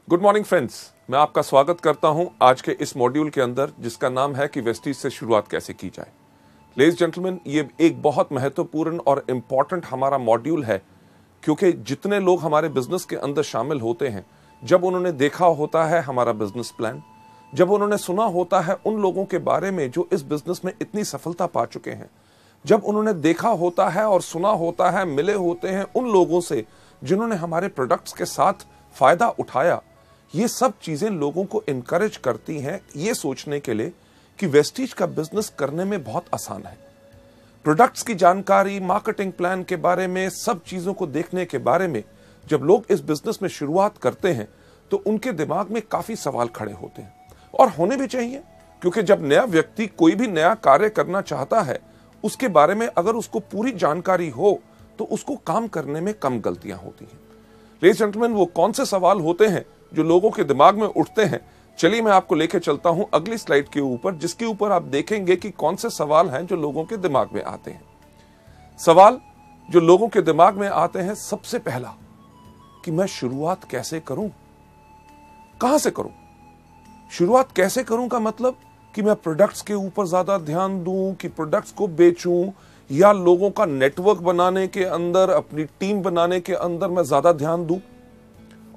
Good morning friends, मैं आपका स्वागत करता हूं आज के इस मॉड्यूल के अंदर जिसका नाम है कि वेस्टीज से शुरुआत कैसे की जाए। लेडीज जेंटलमैन, ये एक बहुत महत्वपूर्ण और इम्पॉर्टेंट हमारा मॉड्यूल है, क्योंकि जितने लोग हमारे बिजनेस के अंदर शामिल होते हैं, जब उन्होंने देखा होता है हमारा बिजनेस प्लान, जब उन्होंने सुना होता है उन लोगों के बारे में जो इस बिजनेस में इतनी सफलता पा चुके हैं, जब उन्होंने देखा होता है और सुना होता है, मिले होते हैं उन लोगों से जिन्होंने हमारे प्रोडक्ट्स के साथ फायदा उठाया, ये सब चीजें लोगों को इनकरेज करती हैं ये सोचने के लिए कि वेस्टीज का बिजनेस करने में बहुत आसान है। प्रोडक्ट्स की जानकारी, मार्केटिंग प्लान के बारे में, सब चीजों को देखने के बारे में जब लोग इस बिजनेस में शुरुआत करते हैं तो उनके दिमाग में काफी सवाल खड़े होते हैं, और होने भी चाहिए, क्योंकि जब नया व्यक्ति कोई भी नया कार्य करना चाहता है, उसके बारे में अगर उसको पूरी जानकारी हो तो उसको काम करने में कम गलतियां होती हैं। लेडीज जेंटलमैन, वो कौन से सवाल होते हैं जो लोगों के दिमाग में उठते हैं? चलिए मैं आपको लेके चलता हूं अगली स्लाइड के ऊपर, जिसके ऊपर आप देखेंगे कि कौन से सवाल हैं जो लोगों के दिमाग में आते हैं। सवाल जो लोगों के दिमाग में आते हैं, सबसे पहला कि मैं शुरुआत कैसे करूं, कहां से करूं। शुरुआत कैसे करूं का मतलब कि मैं प्रोडक्ट्स के ऊपर ज्यादा ध्यान दूं, कि प्रोडक्ट्स को बेचूं, या लोगों का नेटवर्क बनाने के अंदर, अपनी टीम बनाने के अंदर मैं ज्यादा ध्यान दूं।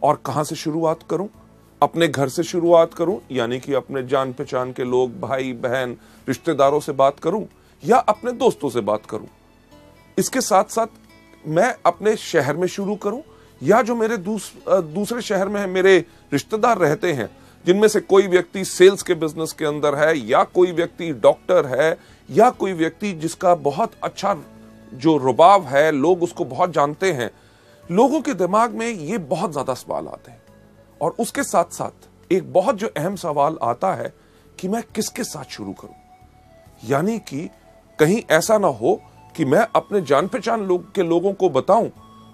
और कहां से शुरुआत करूं? अपने घर से शुरुआत करूं, यानी कि अपने जान पहचान के लोग, भाई बहन, रिश्तेदारों से बात करूं, या अपने दोस्तों से बात करूं। इसके साथ साथ मैं अपने शहर में शुरू करूं, या जो मेरे दूसरे शहर में मेरे रिश्तेदार रहते हैं, जिनमें से कोई व्यक्ति सेल्स के बिजनेस के अंदर है, या कोई व्यक्ति डॉक्टर है, या कोई व्यक्ति जिसका बहुत अच्छा जो रुबाब है, लोग उसको बहुत जानते हैं। लोगों के दिमाग में ये बहुत ज्यादा सवाल आते हैं, और उसके साथ साथ एक बहुत जो अहम सवाल आता है कि मैं किसके साथ शुरू करूं। यानी कि कहीं ऐसा ना हो कि मैं अपने जान पहचान के लोगों को बताऊं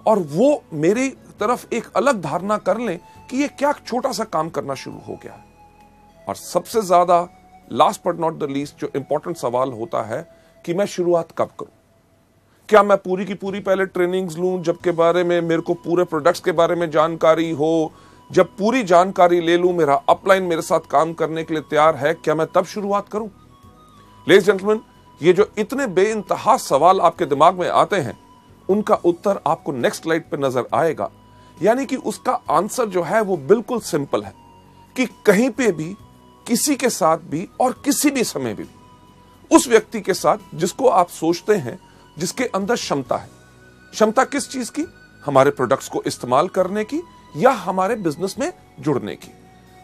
और वो मेरी तरफ एक अलग धारणा कर लें कि ये क्या छोटा सा काम करना शुरू हो गया है। और सबसे ज्यादा last but not the least जो इंपॉर्टेंट सवाल होता है कि मैं शुरुआत कब करूं। क्या मैं पूरी की पूरी पहले ट्रेनिंग्स लूं, जबकि बारे में मेरे को पूरे प्रोडक्ट्स के बारे में जानकारी हो, जब पूरी जानकारी ले लूं, मेरा अपलाइन मेरे साथ काम करने के लिए तैयार है, क्या मैं तब शुरुआत करूं? लेडीज जेंटलमैन, ये जो इतने बेइंतहा सवाल आपके दिमाग में आते हैं, उनका उत्तर आपको नेक्स्ट स्लाइड पर नजर आएगा। यानी कि उसका आंसर जो है वो बिल्कुल सिंपल है कि कहीं पे भी, किसी के साथ भी, और किसी भी समय भी उस व्यक्ति के साथ जिसको आप सोचते हैं, जिसके अंदर क्षमता है। क्षमता किस चीज की? हमारे प्रोडक्ट्स को इस्तेमाल करने की, या हमारे बिजनेस में जुड़ने की।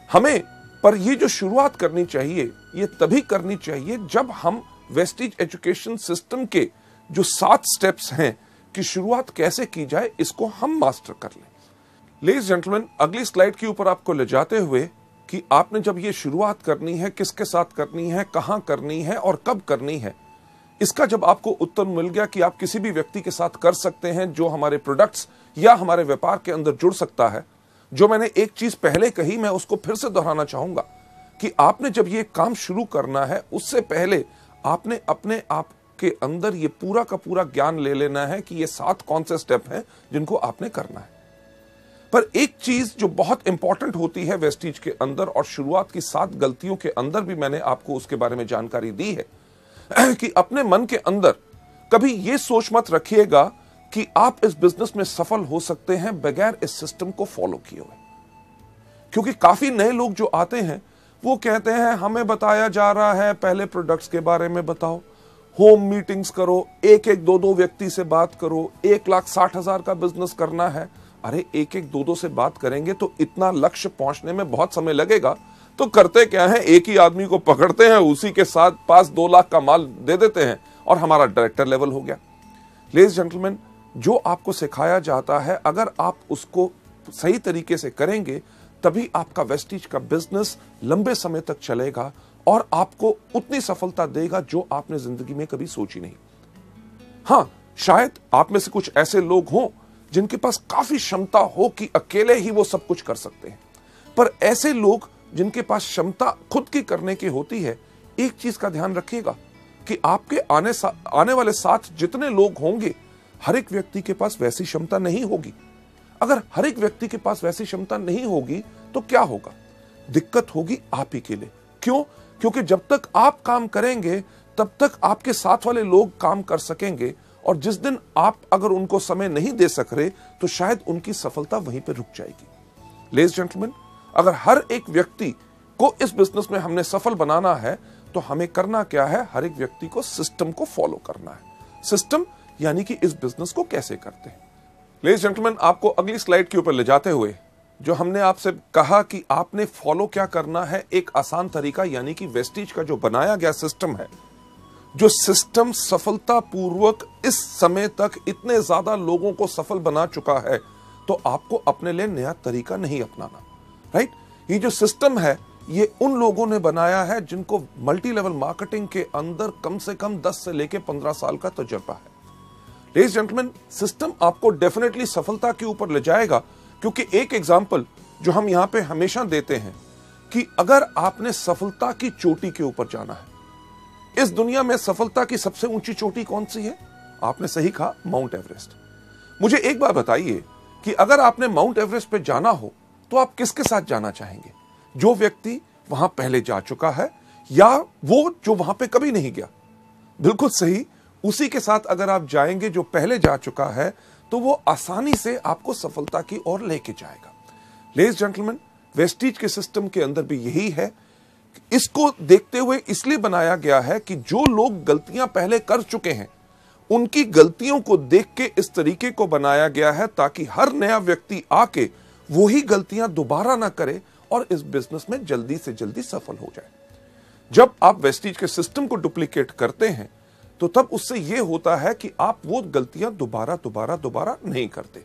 हमें पर ये जो शुरुआत करनी चाहिए, ये तभी करनी चाहिए जब हम वेस्टीज एजुकेशन सिस्टम के जो 7 स्टेप्स हैं कि शुरुआत कैसे की जाए, इसको हम मास्टर कर लें। लेडीज जेंटलमैन, अगली स्लाइड के ऊपर आपको ले जाते हुए कि आपने जब ये शुरुआत करनी है, किसके साथ करनी है, कहां करनी है और कब करनी है, इसका जब आपको उत्तर मिल गया कि आप किसी भी व्यक्ति के साथ कर सकते हैं जो हमारे प्रोडक्ट्स या हमारे व्यापार के अंदर जुड़ सकता है। जो मैंने एक चीज पहले कही, मैं उसको फिर से दोहराना चाहूंगा कि आपने जब ये काम शुरू करना है, उससे पहले आपने अपने आप के अंदर ये पूरा का पूरा ज्ञान ले लेना है कि ये 7 कौन से स्टेप हैं जिनको आपने करना है। पर एक चीज जो बहुत इंपॉर्टेंट होती है वेस्टीज के अंदर, और शुरुआत की 7 गलतियों के अंदर भी मैंने आपको उसके बारे में जानकारी दी है, कि अपने मन के अंदर कभी यह सोच मत रखिएगा कि आप इस बिजनेस में सफल हो सकते हैं बगैर इस सिस्टम को फॉलो किए हुए। क्योंकि काफी नए लोग जो आते हैं वो कहते हैं हमें बताया जा रहा है पहले प्रोडक्ट्स के बारे में बताओ, होम मीटिंग्स करो, एक 2 व्यक्ति से बात करो, 1,60,000 का बिजनेस करना है। अरे 1 से बात करेंगे तो इतना लक्ष्य पहुंचने में बहुत समय लगेगा। तो करते क्या है, एक ही आदमी को पकड़ते हैं, उसी के साथ पास 2 लाख का माल दे देते हैं और हमारा डायरेक्टर लेवल हो गया। लेडीज जेंटलमैन, जो आपको सिखाया जाता है, अगर आप उसको सही तरीके से करेंगे, तभी आपका वेस्टीज का बिजनेस लंबे समय तक चलेगा और आपको उतनी सफलता देगा जो आपने जिंदगी में कभी सोची नहीं। हां, शायद आप में से कुछ ऐसे लोग हों जिनके पास काफी क्षमता हो कि अकेले ही वो सब कुछ कर सकते हैं, पर ऐसे लोग जिनके पास क्षमता खुद की करने की होती है, एक चीज का ध्यान रखिएगा कि आपके आने वाले साथ जितने लोग होंगे, हर एक व्यक्ति के पास वैसी क्षमता नहीं होगी। अगर हर एक व्यक्ति के पास वैसी क्षमता नहीं होगी तो क्या होगा? दिक्कत होगी आप ही के लिए। क्यों? क्योंकि जब तक आप काम करेंगे तब तक आपके साथ वाले लोग काम कर सकेंगे, और जिस दिन आप अगर उनको समय नहीं दे सक रहे तो शायद उनकी सफलता वहीं पर रुक जाएगी। लेडीज जेंटलमैन, अगर हर एक व्यक्ति को इस बिजनेस में हमने सफल बनाना है तो हमें करना क्या है? हर एक व्यक्ति को सिस्टम को फॉलो करना है। सिस्टम यानी कि इस बिजनेस को कैसे करते हैं। लेडीज जेंटलमैन, आपको अगली स्लाइड के ऊपर ले जाते हुए जो हमने आपसे कहा कि आपने फॉलो क्या करना है, एक आसान तरीका, यानी कि वेस्टीज का जो बनाया गया सिस्टम है, जो सिस्टम सफलतापूर्वक इस समय तक इतने ज्यादा लोगों को सफल बना चुका है, तो आपको अपने लिए नया तरीका नहीं अपनाना। राइट? ये जो सिस्टम है ये उन लोगों ने बनाया है जिनको मल्टी लेवल मार्केटिंग के अंदर कम से कम 10 से लेकर 15 साल का तजुर्बा है। लेडीज जेंटलमैन, सिस्टम आपको डेफिनेटली सफलता के ऊपर ले जाएगा, क्योंकि एक एग्जांपल जो हम यहां पे हमेशा देते हैं कि अगर आपने सफलता की चोटी के ऊपर जाना है, इस दुनिया में सफलता की सबसे ऊंची चोटी कौन सी है? आपने सही कहा, माउंट एवरेस्ट। मुझे एक बात बताइए कि अगर आपने माउंट एवरेस्ट पे जाना हो तो आप किसके साथ जाना चाहेंगे? जो व्यक्ति वहां पहले जा चुका है या वो जो वहां पे कभी नहीं गया? बिल्कुल सही, उसी के साथ अगर आप जाएंगे जो पहले जा चुका है तो वो आसानी से आपको सफलता की ओर लेके जाएगा। लेडीज जेंटलमैन, वेस्टीज के सिस्टम के अंदर भी यही है। इसको देखते हुए इसलिए बनाया गया है कि जो लोग गलतियां पहले कर चुके हैं उनकी गलतियों को देख के इस तरीके को बनाया गया है ताकि हर नया व्यक्ति आके वही गलतियां दोबारा ना करे और इस बिजनेस में जल्दी से जल्दी सफल हो जाए। जब आप वेस्टीज के सिस्टम को डुप्लीकेट करते हैं तो तब उससे यह होता है कि आप वो गलतियां दोबारा नहीं करते।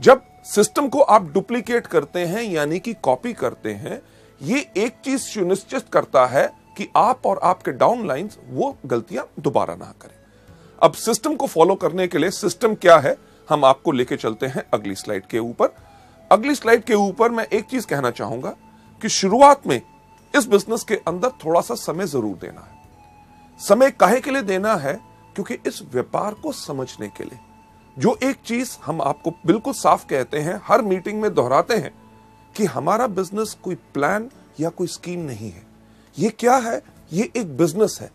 जब सिस्टम को आप डुप्लीकेट करते हैं यानी कि कॉपी करते हैं, ये एक चीज सुनिश्चित करता है कि आप और आपके डाउनलाइंस वो गलतियां दोबारा ना करें। अब सिस्टम को फॉलो करने के लिए सिस्टम क्या है, हम आपको लेके चलते हैं अगली स्लाइड के ऊपर। अगली स्लाइड के ऊपर मैं एक चीज कहना चाहूंगा कि शुरुआत में इस बिजनेस के अंदर थोड़ा सा समय जरूर देना है। समय काहे के लिए देना है? क्योंकि इस व्यापार को समझने के लिए। जो एक चीज हम आपको बिल्कुल साफ कहते हैं, हर मीटिंग में दोहराते हैं कि हमारा बिजनेस कोई प्लान या कोई स्कीम नहीं है। ये क्या है? ये एक बिजनेस है।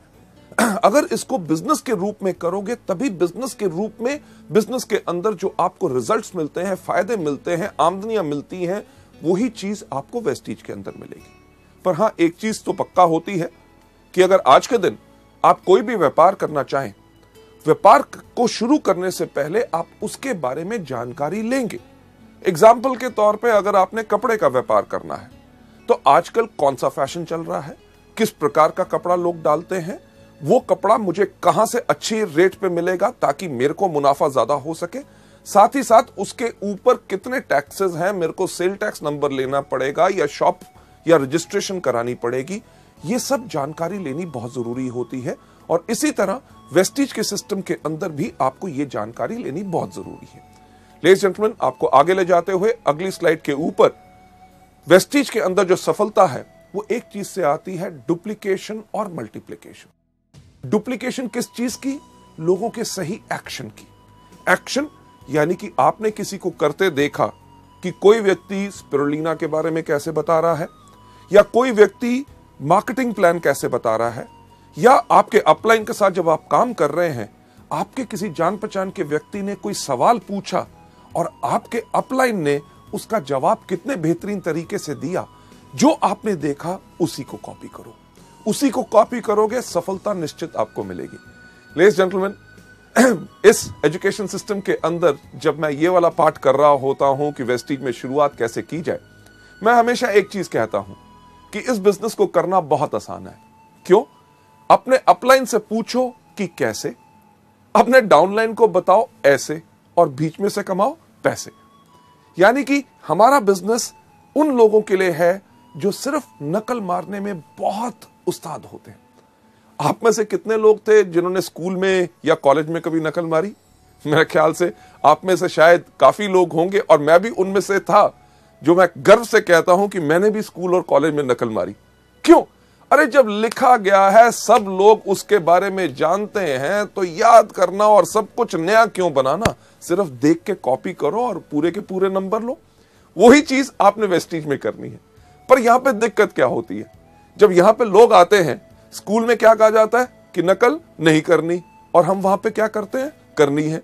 अगर इसको बिजनेस के रूप में करोगे तभी बिजनेस के रूप में, बिजनेस के अंदर जो आपको रिजल्ट्स मिलते हैं, फायदे मिलते हैं, आमदनियां मिलती हैं, वही चीज आपको वेस्टीज के अंदर मिलेगी। पर हां, एक चीज तो पक्का होती है कि अगर आज के दिन आप कोई भी व्यापार करना चाहें, व्यापार को शुरू करने से पहले आप उसके बारे में जानकारी लेंगे। एग्जाम्पल के तौर पे अगर आपने कपड़े का व्यापार करना है तो आजकल कौन सा फैशन चल रहा है, किस प्रकार का कपड़ा लोग डालते हैं, वो कपड़ा मुझे कहां से अच्छी रेट पे मिलेगा ताकि मेरे को मुनाफा ज्यादा हो सके, साथ ही साथ उसके ऊपर कितने टैक्सेस हैं, मेरे को सेल टैक्स नंबर लेना पड़ेगा या शॉप या रजिस्ट्रेशन करानी पड़ेगी, ये सब जानकारी लेनी बहुत जरूरी होती है। और इसी तरह वेस्टीज के सिस्टम के अंदर भी आपको ये जानकारी लेनी बहुत जरूरी है। लेडीज जेंटलमैन, आपको आगे ले जाते हुए अगली स्लाइड के ऊपर वेस्टीज के अंदर जो सफलता है वो एक चीज से आती है, डुप्लीकेशन और मल्टीप्लीकेशन। डुप्लीकेशन किस चीज की? लोगों के सही एक्शन की। एक्शन यानी कि आपने किसी को करते देखा कि कोई व्यक्ति स्पिरुलिना के बारे में कैसे बता रहा है, या कोई व्यक्ति मार्केटिंग प्लान कैसे बता रहा है, या आपके अपलाइन के साथ जब आप काम कर रहे हैं आपके किसी जान पहचान के व्यक्ति ने कोई सवाल पूछा और आपके अपलाइन ने उसका जवाब कितने बेहतरीन तरीके से दिया, जो आपने देखा उसी को कॉपी करो। उसी को कॉपी करोगे, सफलता निश्चित आपको मिलेगी। लेडीज जेंटलमैन, इस एजुकेशन सिस्टम के अंदर जब मैं ये वाला पार्ट कर रहा होता हूं कि वेस्टीज में शुरुआत कैसे की जाए, मैं हमेशा एक चीज कहता हूं कि इस बिजनेस को करना बहुत आसान है। क्यों? अपने अपलाइन से पूछो कि कैसे, अपने डाउनलाइन को बताओ ऐसे, और बीच में से कमाओ पैसे। यानी कि हमारा बिजनेस उन लोगों के लिए है जो सिर्फ नकल मारने में बहुत उस्ताद होते हैं। आप में से कितने लोग थे जिन्होंने स्कूल में या कॉलेज में कभी नकल मारी? मेरे ख्याल से आप में से शायद काफी लोग होंगे, और मैं भी उनमें से था, जो मैं गर्व से कहता हूं कि मैंने भी स्कूल और कॉलेज में नकल मारी। क्यों? अरे जब लिखा गया है, सब लोग उसके बारे में जानते हैं, तो याद करना और सब कुछ नया क्यों बनाना? सिर्फ देख के कॉपी करो और पूरे के पूरे नंबर लो। वही चीज आपने वेस्टीज में करनी है। पर यहां पे दिक्कत क्या होती है, जब यहां पे लोग आते हैं, स्कूल में क्या कहा जाता है कि नकल नहीं करनी, और हम वहां पे क्या करते हैं, करनी है।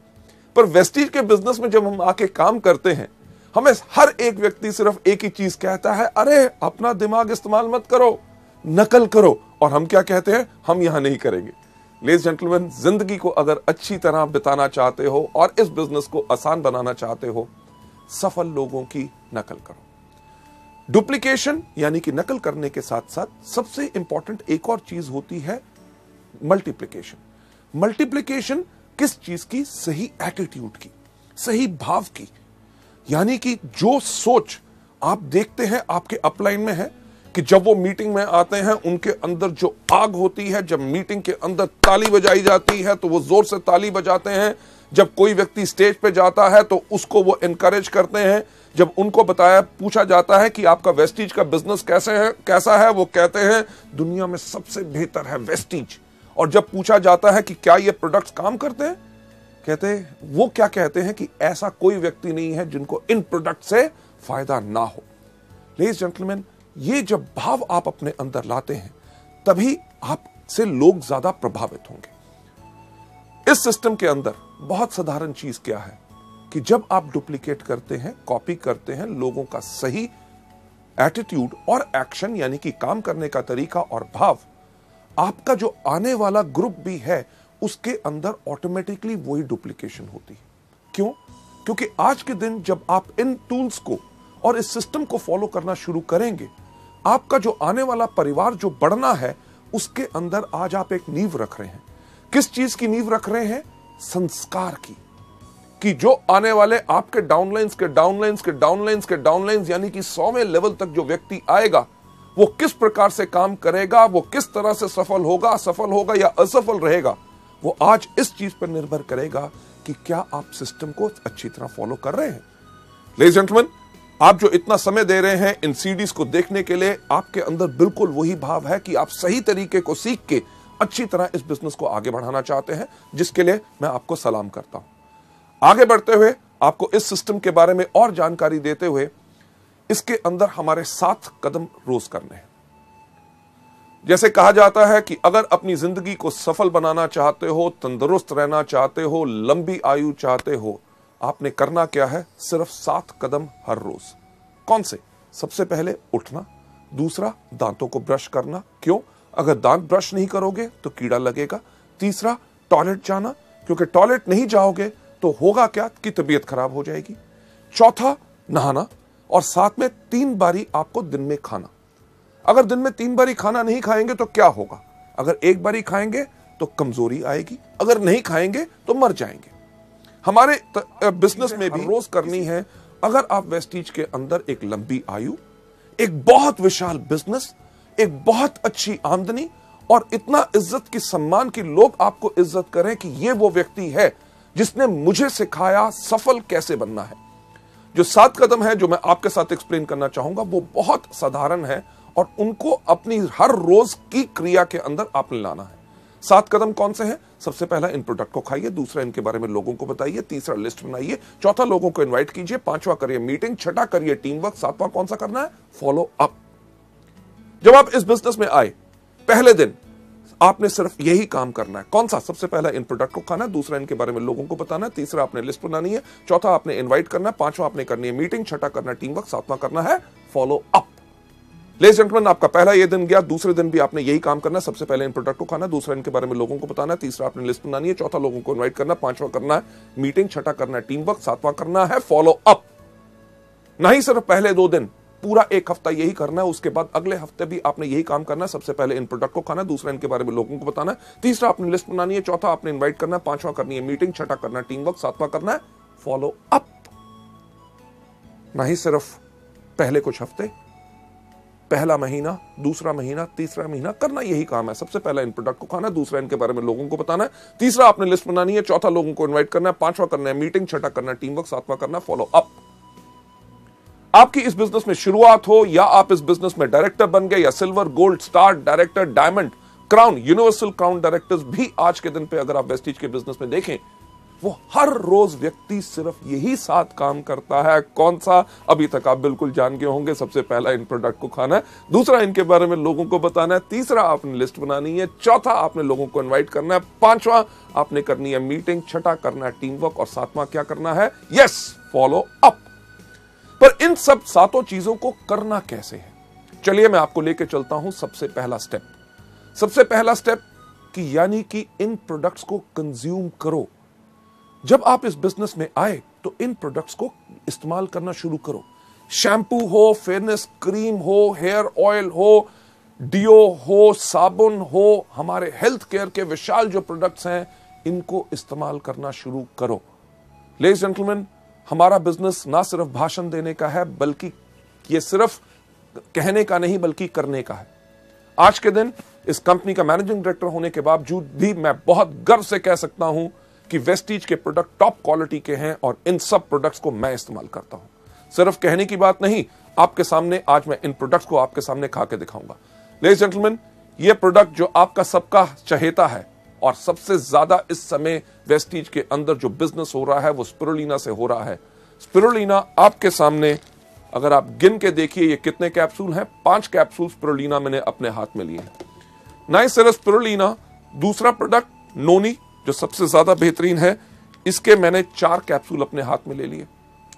पर वेस्टीज के बिजनेस में जब हम आके काम करते हैं, हमें हर एक व्यक्ति सिर्फ एक ही चीज कहता है, अरे अपना दिमाग इस्तेमाल मत करो, नकल करो। और हम क्या कहते हैं, हम यहां नहीं करेंगे। लेडीज जेंटलमैन, जिंदगी को अगर अच्छी तरह बिताना चाहते हो और इस बिजनेस को आसान बनाना चाहते हो, सफल लोगों की नकल करो। डुप्लीकेशन यानी कि नकल करने के साथ साथ सबसे इंपॉर्टेंट एक और चीज होती है मल्टीप्लिकेशन। मल्टीप्लिकेशन किस चीज की, सही एटीट्यूड की, सही भाव की। यानी कि जो सोच आप देखते हैं आपके अपलाइन में है कि जब वो मीटिंग में आते हैं उनके अंदर जो आग होती है, जब मीटिंग के अंदर ताली बजाई जाती है तो वो जोर से ताली बजाते हैं, जब कोई व्यक्ति स्टेज पे जाता है तो उसको वो एनकरेज करते हैं, जब उनको पूछा जाता है कि आपका वेस्टीज का बिजनेस कैसा है, वो कहते हैं दुनिया में सबसे बेहतर है वेस्टीज। और जब पूछा जाता है कि क्या ये प्रोडक्ट्स काम करते हैं, वो क्या कहते हैं कि ऐसा कोई व्यक्ति नहीं है जिनको इन प्रोडक्ट से फायदा ना हो। लेडीज जेंटलमैन, ये जब भाव आप अपने अंदर लाते हैं तभी आपसे लोग ज्यादा प्रभावित होंगे। इस सिस्टम के अंदर बहुत साधारण चीज क्या है कि जब आप डुप्लीकेट करते हैं, कॉपी करते हैं, लोगों का सही एटीट्यूड और एक्शन यानी कि काम करने का तरीका और भाव, आपका जो आने वाला ग्रुप भी है उसके अंदर ऑटोमेटिकली वही डुप्लीकेशन होती है। क्यों? क्योंकि आज के दिन जब आप इन टूल्स को और इस सिस्टम को फॉलो करना शुरू करेंगे, आपका जो आने वाला परिवार जो बढ़ना है उसके अंदर आज आप एक नींव रख रहे हैं। किस चीज की नींव रख रहे हैं? संस्कार की। कि जो आने वाले आपके डाउनलाइंस के डाउनलाइंस के डाउनलाइंस के डाउनलाइंस यानी कि 100वें लेवल तक जो व्यक्ति आएगा वो किस प्रकार से काम करेगा, वो किस तरह से सफल होगा या असफल रहेगा, वो आज इस चीज पर निर्भर करेगा कि क्या आप सिस्टम को अच्छी तरह फॉलो कर रहे हैं। लेडीज जेंटलमैन, आप जो इतना समय दे रहे हैं इन सीडीज को देखने के लिए, आपके अंदर बिल्कुल वही भाव है कि आप सही तरीके को सीख के अच्छी तरह इस बिजनेस को आगे बढ़ाना चाहते हैं, जिसके लिए मैं आपको सलाम करता हूं। आगे बढ़ते हुए आपको इस सिस्टम के बारे में और जानकारी देते हुए, इसके अंदर हमारे 7 कदम रोज करने हैं। जैसे कहा जाता है कि अगर अपनी जिंदगी को सफल बनाना चाहते हो, तंदुरुस्त रहना चाहते हो, लंबी आयु चाहते हो, आपने करना क्या है? सिर्फ 7 कदम हर रोज। कौन से? सबसे पहले उठना, दूसरा दांतों को ब्रश करना। क्यों? अगर दांत ब्रश नहीं करोगे तो कीड़ा लगेगा। तीसरा टॉयलेट जाना, क्योंकि टॉयलेट नहीं जाओगे तो होगा क्या कि तबीयत खराब हो जाएगी। चौथा नहाना, और साथ में 3 बारी आपको दिन में खाना। अगर दिन में 3 बारी खाना नहीं खाएंगे तो क्या होगा? अगर 1 बारी खाएंगे तो कमजोरी आएगी, अगर नहीं खाएंगे तो मर जाएंगे। हमारे बिजनेस में भी रोज करनी है। अगर आप वेस्टीज के अंदर एक लंबी आयु, एक बहुत विशाल बिजनेस, एक बहुत अच्छी आमदनी और इतना इज्जत की सम्मान की लोग आपको इज्जत करें कि ये वो व्यक्ति है जिसने मुझे सिखाया सफल कैसे बनना है। जो 7 कदम है जो मैं आपके साथ एक्सप्लेन करना चाहूंगा वो बहुत साधारण है और उनको अपनी हर रोज की क्रिया के अंदर आपने लाना है। 7 कदम कौन से हैं? सबसे पहला, इन प्रोडक्ट को खाइए। दूसरा, इनके बारे में लोगों को बताइए। तीसरा, लिस्ट बनाइए। चौथा, लोगों को इनवाइट कीजिए। 5वां, करिए मीटिंग। 6ठा, करिए टीम वर्क। 7वां कौन सा करना है? Follow up. जब आप इस बिजनेस में आए पहले दिन आपने सिर्फ यही काम करना है। कौन सा? सबसे पहला, इन प्रोडक्ट को खाना है। दूसरा, इनके बारे में लोगों को बताना है। तीसरा, आपने लिस्ट बनानी है। चौथा, आपने इनवाइट करना है। 5वां, आपने करनी है मीटिंग। 6ठा, करना है टीम वर्क। 7वां, करना है फॉलो अप। लेडीज जेंटलमैन, आपका पहला ये दिन गया। दूसरे दिन भी आपने यही काम करना है। सबसे पहले इन प्रोडक्ट को खाना, दूसरा इनके बारे में लोगों को बताना है। तीसरा, आपने लिस्ट बनानी है। चौथा, लोगों को इनवाइट करना। 5वां, करना है मीटिंग। 6ठा, करना है टीम वर्क। 7वां, करना है फॉलो अप। नहीं सिर्फ पहले 2 दिन, पूरा 1 हफ्ता यही करना है। उसके बाद अगले हफ्ते भी आपने यही काम करना है। सबसे पहले इन प्रोडक्ट को खाना, दूसरा इनके बारे में लोगों को बताना है। तीसरा, आपने लिस्ट बनानी है। चौथा, आपने इनवाइट करना है। 5वां, करनी है मीटिंग। 6ठा, करना है टीम वर्क। 7वां, करना है फॉलो अप। नहीं सिर्फ पहले कुछ हफ्ते, पहला महीना, दूसरा महीना, तीसरा महीना करना यही काम है। सबसे पहला इन प्रोडक्ट को खाना, दूसरा इनके बारे में लोगों को बताना है। तीसरा, आपने लिस्ट बनानी है। चौथा, लोगों को इनवाइट करना है। 5वां, करना है मीटिंग। 6ठा, करना है टीम वर्क। 7वां, करना है फॉलो अप। आपकी इस बिजनेस में शुरुआत हो या आप इस बिजनेस में डायरेक्टर बन गए या silver, gold, star, director, diamond, crown, universal crown directors भी आज के दिन पे अगर आप वेस्टीज के बिजनेस में देखें वो हर रोज व्यक्ति सिर्फ यही 7 काम करता है। कौन सा? अभी तक आप बिल्कुल जान गए होंगे। सबसे पहला, इन प्रोडक्ट को खाना है। दूसरा, इनके बारे में लोगों को बताना है। तीसरा, आपने लिस्ट बनानी है। चौथा, आपने लोगों को इनवाइट करना है। पांचवा, आपने करनी है मीटिंग। छठा, करना है टीम वर्क। और सातवां क्या करना है? Yes, follow up. पर इन सब 7 चीजों को करना कैसे है? चलिए मैं आपको लेके चलता हूं। सबसे पहला स्टेप कि यानी कि इन प्रोडक्ट्स को कंज्यूम करो। जब आप इस बिजनेस में आए तो इन प्रोडक्ट्स को इस्तेमाल करना शुरू करो। शैम्पू हो, फेयरनेस क्रीम हो, हेयर ऑयल हो, डियो हो, साबुन हो, हमारे हेल्थ केयर के विशाल जो प्रोडक्ट्स हैं, इनको इस्तेमाल करना शुरू करो। लेडीज जेंटलमैन, हमारा बिजनेस ना सिर्फ भाषण देने का है, बल्कि ये सिर्फ कहने का नहीं बल्कि करने का है। आज के दिन इस कंपनी का मैनेजिंग डायरेक्टर होने के बावजूद भी मैं बहुत गर्व से कह सकता हूं कि वेस्टीज के प्रोडक्ट टॉप क्वालिटी के हैं और इन सब प्रोडक्ट्स को मैं इस्तेमाल करता हूं। सिर्फ कहने की बात नहीं, आपके सामने आज मैं इन प्रोडक्ट्स को आपके सामने खा के दिखाऊंगा। लेडीज जेंटलमैन, ये प्रोडक्ट जो आपका सबका चहेता है और सबसे ज्यादा इस समय वेस्टीज के अंदर जो बिजनेस हो रहा है वो स्पिरुलिना से हो रहा है। स्पिरुलिना आपके सामने, अगर आप गिन के देखिए ये कितने कैप्सूल हैं। 5 कैप्सूल स्पिरुलिना मैंने अपने हाथ में लिए हैं। ना ही सिर्फ स्पिरुलिना, दूसरा प्रोडक्ट नोनी जो सबसे ज्यादा बेहतरीन है, इसके मैंने 4 कैप्सूल अपने हाथ में ले लिए।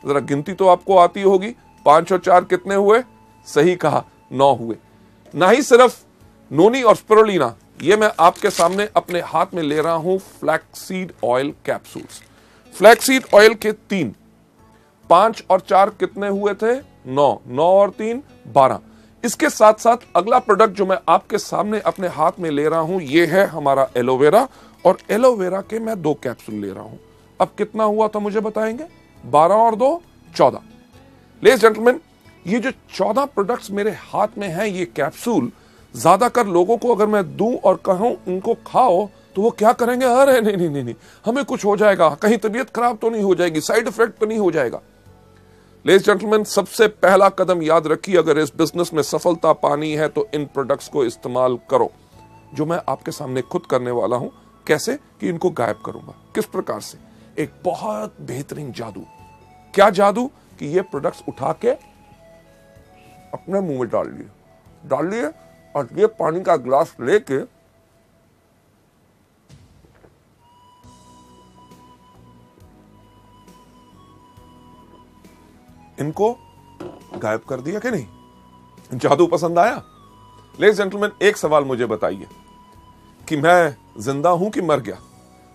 जरा गिनती तो आपको आती होगी, 5 और 4 कितने हुए? सही कहा, 9 हुए। ना ही सिर्फ नोनी और स्पिरुलिना, ये मैं आपके सामने अपने हाथ में ले रहा हूं flaxseed oil capsules. Flaxseed oil के 3, 5 और 4 कितने हुए थे? 9। 9 और 3 12। इसके साथ साथ अगला प्रोडक्ट जो मैं आपके सामने अपने हाथ में ले रहा हूं, ये है हमारा एलोवेरा, और एलोवेरा के मैं 2 कैप्सूल ले रहा हूं। अब कितना हुआ था मुझे बताएंगे? 12 और 2 14। लेडीज जेंटलमैन, ये जो 14 प्रोडक्ट्स मेरे हाथ में हैं, ये कैप्सूल ज्यादातर लोगों को अगर मैं दूं और कहूं इनको खाओ तो वो क्या करेंगे? अरे नहीं नहीं नहीं नहीं, हमें कुछ हो जाएगा, कहीं तबीयत खराब तो नहीं हो जाएगी, साइड इफेक्ट तो नहीं हो जाएगा। लेडीज जेंटलमैन, सबसे पहला कदम याद रखिए, अगर इस बिजनेस में सफलता पानी है तो इन प्रोडक्ट्स को इस्तेमाल करो, जो मैं आपके सामने खुद करने वाला हूं। कैसे? कि इनको गायब करूंगा। किस प्रकार से? एक बहुत बेहतरीन जादू। क्या जादू? कि ये प्रोडक्ट्स उठा के अपने मुंह में डाल लिए और ये पानी का ग्लास लेके इनको गायब कर दिया कि नहीं? जादू पसंद आया? लेडीज जेंटलमैन, एक सवाल मुझे बताइए कि मैं जिंदा हूं कि मर गया?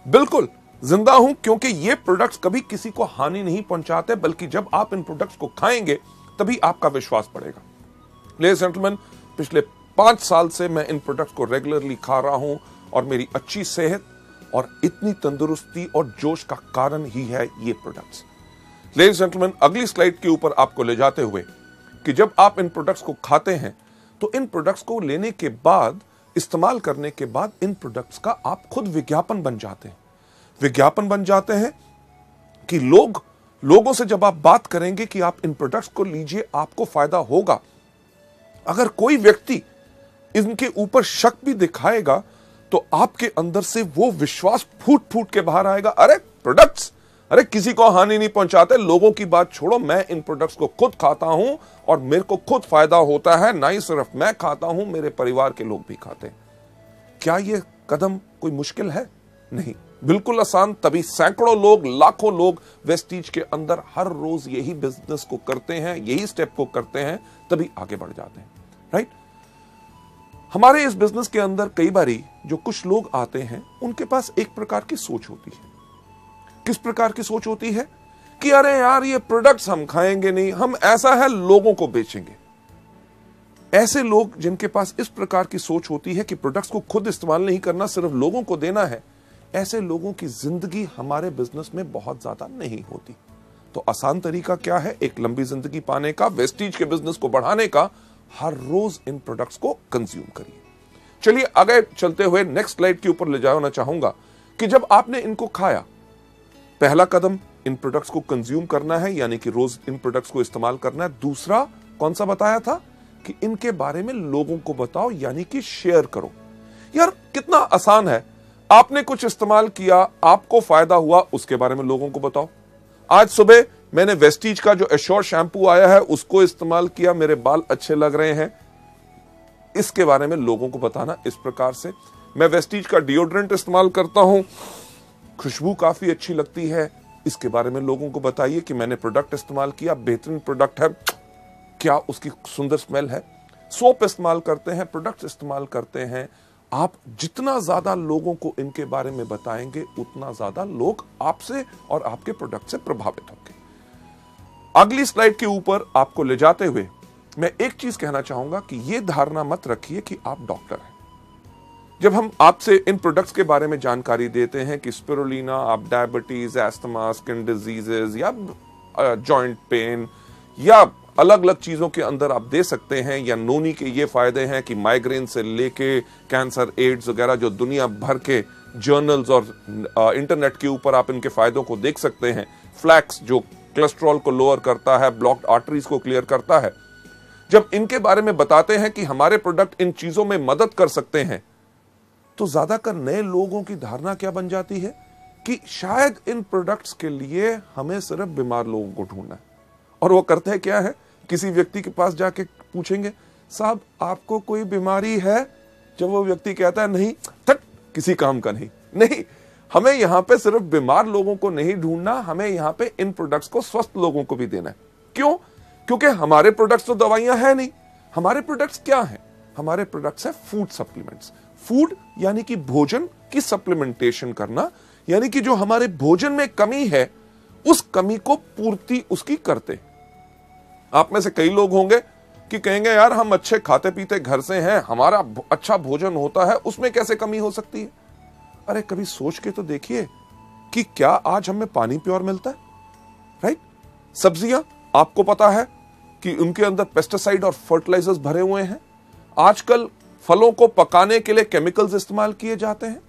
बिल्कुल जिंदा हूं, क्योंकि ये प्रोडक्ट्स कभी किसी को हानि नहीं पहुंचाते, बल्कि जब आप इन प्रोडक्ट्स को खाएंगे तभी आपका विश्वास बढ़ेगा। लेडीज जेंटलमैन, पिछले 5 साल से मैं इन प्रोडक्ट्स को रेगुलरली खा रहा हूं और मेरी अच्छी सेहत और इतनी तंदुरुस्ती और जोश का कारण ही है ये प्रोडक्ट्स। लेडीज जेंटलमैन, अगली स्लाइड के ऊपर आपको ले जाते हुए कि जब आप इन प्रोडक्ट्स को खाते हैं तो इन प्रोडक्ट्स को लेने के बाद, इस्तेमाल करने के बाद, इन प्रोडक्ट्स का आप खुद विज्ञापन बन जाते हैं। विज्ञापन बन जाते हैं कि लोगों से जब आप बात करेंगे कि आप इन प्रोडक्ट्स को लीजिए, आपको फायदा होगा। अगर कोई व्यक्ति इनके ऊपर शक भी दिखाएगा तो आपके अंदर से वो विश्वास फूट फूट के बाहर आएगा। अरे प्रोडक्ट्स, अरे किसी को हानि नहीं पहुंचाते। लोगों की बात छोड़ो, मैं इन प्रोडक्ट्स को खुद खाता हूं और मेरे को खुद फायदा होता है। ना ही सिर्फ मैं खाता हूं, मेरे परिवार के लोग भी खाते हैं। क्या यह कदम कोई मुश्किल है? नहीं, बिल्कुल आसान। तभी सैकड़ों लोग, लाखों लोग वेस्टीज के अंदर हर रोज यही बिजनेस को करते हैं, यही स्टेप को करते हैं, तभी आगे बढ़ जाते हैं। राइट? हमारे इस बिजनेस के अंदर कई बारी जो कुछ लोग आते हैं, उनके पास एक प्रकार की सोच होती है। किस प्रकार की सोच होती है? कि अरे यार, ये प्रोडक्ट्स हम खाएंगे नहीं, हम ऐसा है लोगों को बेचेंगे। ऐसे लोग जिनके पास इस प्रकार की सोच होती है कि प्रोडक्ट्स को खुद इस्तेमाल नहीं करना, सिर्फ लोगों को देना है, ऐसे लोगों की जिंदगी हमारे बिजनेस में बहुत ज्यादा नहीं होती। तो आसान तरीका क्या है एक लंबी जिंदगी पाने का, वेस्टीज के बिजनेस को बढ़ाने का? हर रोज इन प्रोडक्ट्स को कंज्यूम करिए। चलिए आगे चलते हुए नेक्स्ट स्लाइड के ऊपर ले जाना चाहूंगा कि जब आपने इनको खाया, पहला कदम इन प्रोडक्ट्स को कंज्यूम करना है, यानी कि रोज इन प्रोडक्ट्स को इस्तेमाल करना है। दूसरा कौन सा बताया था? कि इनके बारे में लोगों को बताओ, यानी कि शेयर करो। यार कितना आसान है। आपने कुछ इस्तेमाल किया, आपको फायदा हुआ, उसके बारे में लोगों को बताओ। आज सुबह मैंने वेस्टीज का जो एश्योर शैम्पू आया है उसको इस्तेमाल किया, मेरे बाल अच्छे लग रहे हैं, इसके बारे में लोगों को बताना इस प्रकार से। मैं वेस्टीज का डिओड्रेंट इस्तेमाल करता हूं, खुशबू काफी अच्छी लगती है, इसके बारे में लोगों को बताइए कि मैंने प्रोडक्ट इस्तेमाल किया, बेहतरीन प्रोडक्ट है, क्या उसकी सुंदर स्मेल है। सोप इस्तेमाल करते हैं, प्रोडक्ट इस्तेमाल करते हैं, आप जितना ज्यादा लोगों को इनके बारे में बताएंगे उतना ज्यादा लोग आपसे और आपके प्रोडक्ट से प्रभावित होंगे। अगली स्लाइड के ऊपर आपको ले जाते हुए मैं एक चीज कहना चाहूंगा कि यह धारणा मत रखिए कि आप डॉक्टर हैं। जब हम आपसे इन प्रोडक्ट्स के बारे में जानकारी देते हैं कि स्पिरुलिना आप डायबिटीज, एस्थमा, स्किन डिजीजेस या जॉइंट पेन या अलग अलग चीजों के अंदर आप दे सकते हैं, या नोनी के ये फायदे हैं कि माइग्रेन से लेके कैंसर, एड्स वगैरह जो दुनिया भर के जर्नल्स और इंटरनेट के ऊपर आप इनके फायदों को देख सकते हैं। फ्लैक्स जो कोलेस्ट्रॉल को लोअर करता है, ब्लॉक्ड आर्टरीज को क्लियर करता है। जब इनके बारे में बताते हैं कि हमारे प्रोडक्ट इन चीजों में मदद कर सकते हैं, तो ज्यादातर नए लोगों की धारणा क्या बन जाती है कि शायद इन प्रोडक्ट्स के लिए हमें सिर्फ बीमार लोगों को ढूंढना है। और वो करते हैं क्या है, किसी व्यक्ति के पास जाके पूछेंगे, साहब आपको कोई बीमारी है? जब वो व्यक्ति कहता है नहीं, तक किसी काम का नहीं, हमें यहां पे सिर्फ बीमार लोगों को नहीं ढूंढना, हमें यहां पे इन प्रोडक्ट्स को स्वस्थ लोगों को भी देना है। क्यों? क्योंकि हमारे प्रोडक्ट्स तो दवाइयां हैं नहीं। हमारे प्रोडक्ट्स क्या हैं? हमारे प्रोडक्ट्स है फूड सप्लीमेंट्स। फूड यानी कि भोजन की सप्लीमेंटेशन करना, यानी कि जो हमारे भोजन में कमी है उस कमी को पूर्ति उसकी करते। आप में से कई लोग होंगे कि कहेंगे यार हम अच्छे खाते पीते घर से हैं, हमारा अच्छा भोजन होता है, उसमें कैसे कमी हो सकती है? अरे कभी सोच के तो देखिए कि क्या आज हमें पानी प्योर मिलता है? राइट? सब्जियां आपको पता है कि उनके अंदर पेस्टिसाइड और फर्टिलाइजर्स भरे हुए हैं। आजकल फलों को पकाने के लिए केमिकल्स इस्तेमाल किए जाते हैं।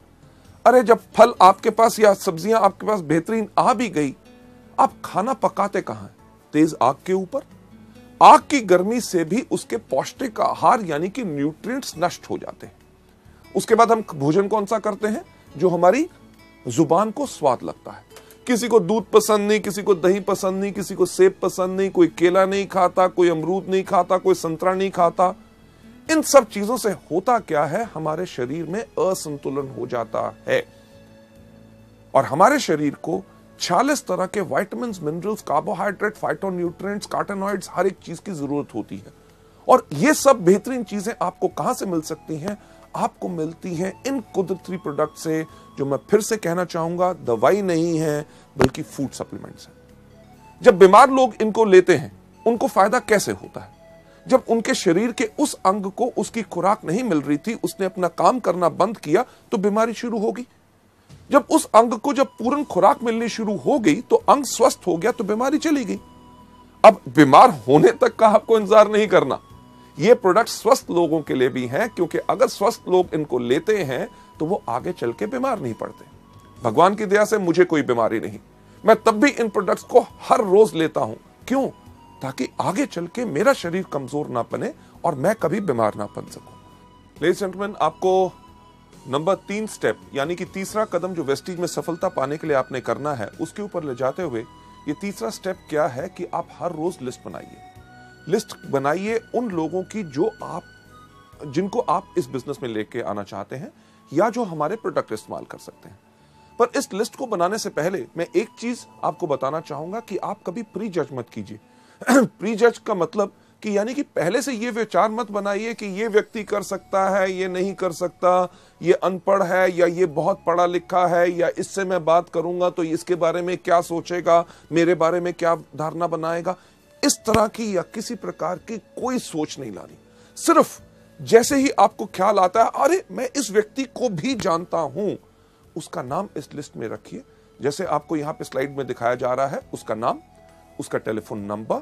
अरे जब फल आपके पास या सब्जियां आपके पास बेहतरीन आ भी गई, आप खाना पकाते कहां हैं? तेज आग के ऊपर। आग की गर्मी से भी उसके पौष्टिक आहार यानी कि न्यूट्रिएंट्स नष्ट हो जाते हैं। उसके बाद हम भोजन कौन सा करते हैं? जो हमारी जुबान को स्वाद लगता है। किसी को दूध पसंद नहीं, किसी को दही पसंद नहीं, किसी को सेब पसंद नहीं, कोई केला नहीं खाता, कोई अमरूद नहीं खाता, कोई संतरा नहीं खाता। इन सब चीजों से होता क्या है? हमारे शरीर में असंतुलन हो जाता है और हमारे शरीर को 46 तरह के विटामिन, मिनरल्स, कार्बोहाइड्रेट, फाइटोन्यूट्रिएंट्स, कार्टेनॉइड्स, हर एक चीज की जरूरत होती है। और ये सब बेहतरीन चीजें आपको कहां से मिल सकती हैं? आपको मिलती हैं इन कुदरती प्रोडक्ट से, जो मैं फिर से कहना चाहूंगा दवाई नहीं है बल्कि फूड सप्लीमेंट्स हैं। जब बीमार लोग इनको लेते हैं उनको फायदा कैसे होता है? जब उनके शरीर के उस अंग को उसकी खुराक नहीं मिल रही थी, उसने अपना काम करना बंद किया तो बीमारी शुरू होगी। जब उस अंग को जब पूर्ण खुराक मिलनी शुरू हो गई तो अंग स्वस्थ हो गया तो बीमारी चली गई। अब बीमार होने तक का आपको इंतजार नहीं करना। ये प्रोडक्ट स्वस्थ लोगों के लिए भी हैं, क्योंकि अगर स्वस्थ लोग इनको लेते हैं तो वो आगे चल के बीमार नहीं पड़ते। भगवान की दया से मुझे कोई बीमारी नहीं, मैं तब भी इन प्रोडक्ट्स को हर रोज लेता हूं। क्यों? ताकि आगे चल के मेरा शरीर कमजोर ना बने और मैं कभी बीमार ना बन सकूं। लेडीज एंड जेंटलमैन, आपको नंबर 3 स्टेप यानी कि तीसरा कदम जो वेस्टीज में सफलता पाने के लिए आपने करना है, उसके ऊपर ले जाते हुए ये तीसरा स्टेप क्या है कि आप हर रोज लिस्ट बनाइए। लिस्ट बनाइए उन लोगों की जिनको आप इस बिजनेस में लेके आना चाहते हैं या जो हमारे प्रोडक्ट इस्तेमाल कर सकते हैं। पर इस लिस्ट को बनाने से पहले मैं एक चीज आपको बताना चाहूंगा कि आप कभी प्री जज मत कीजिए। प्री जज का मतलब कि यानी कि पहले से ये विचार मत बनाइए कि ये व्यक्ति कर सकता है, ये नहीं कर सकता, ये अनपढ़ है या ये बहुत पढ़ा लिखा है, या इससे मैं बात करूंगा तो इसके बारे में क्या सोचेगा, मेरे बारे में क्या धारणा बनाएगा। इस तरह की या किसी प्रकार की कोई सोच नहीं लानी। सिर्फ जैसे ही आपको ख्याल आता है अरे मैं इस व्यक्ति को भी जानता हूं, उसका नाम इस लिस्ट में रखिए। जैसे आपको यहां पे स्लाइड में दिखाया जा रहा है, उसका नाम, उसका टेलीफोन नंबर,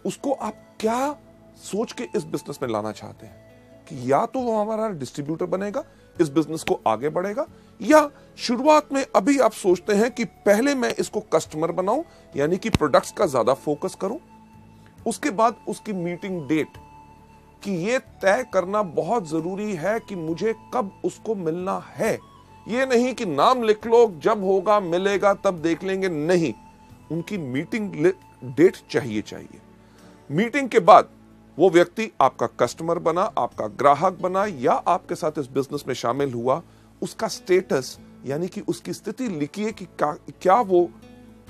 उसको आप क्या सोच के इस बिजनेस में लाना चाहते हैं कि या तो वो हमारा डिस्ट्रीब्यूटर बनेगा, इस बिजनेस को आगे बढ़ेगा, या शुरुआत में अभी आप सोचते हैं कि पहले मैं इसको कस्टमर बनाऊं यानी कि प्रोडक्ट्स का ज्यादा फोकस करूं। उसके बाद उसकी मीटिंग डेट कि ये तय करना बहुत जरूरी है कि मुझे कब उसको मिलना है, ये नहीं कि नाम लिख लो, जब होगा मिलेगा तब देख लेंगे, नहीं, उनकी मीटिंग डेट चाहिए। मीटिंग के बाद वो व्यक्ति आपका कस्टमर बना, आपका ग्राहक बना या आपके साथ इस बिजनेस में शामिल हुआ, उसका स्टेटस यानी कि उसकी स्थिति लिखिए कि क्या वो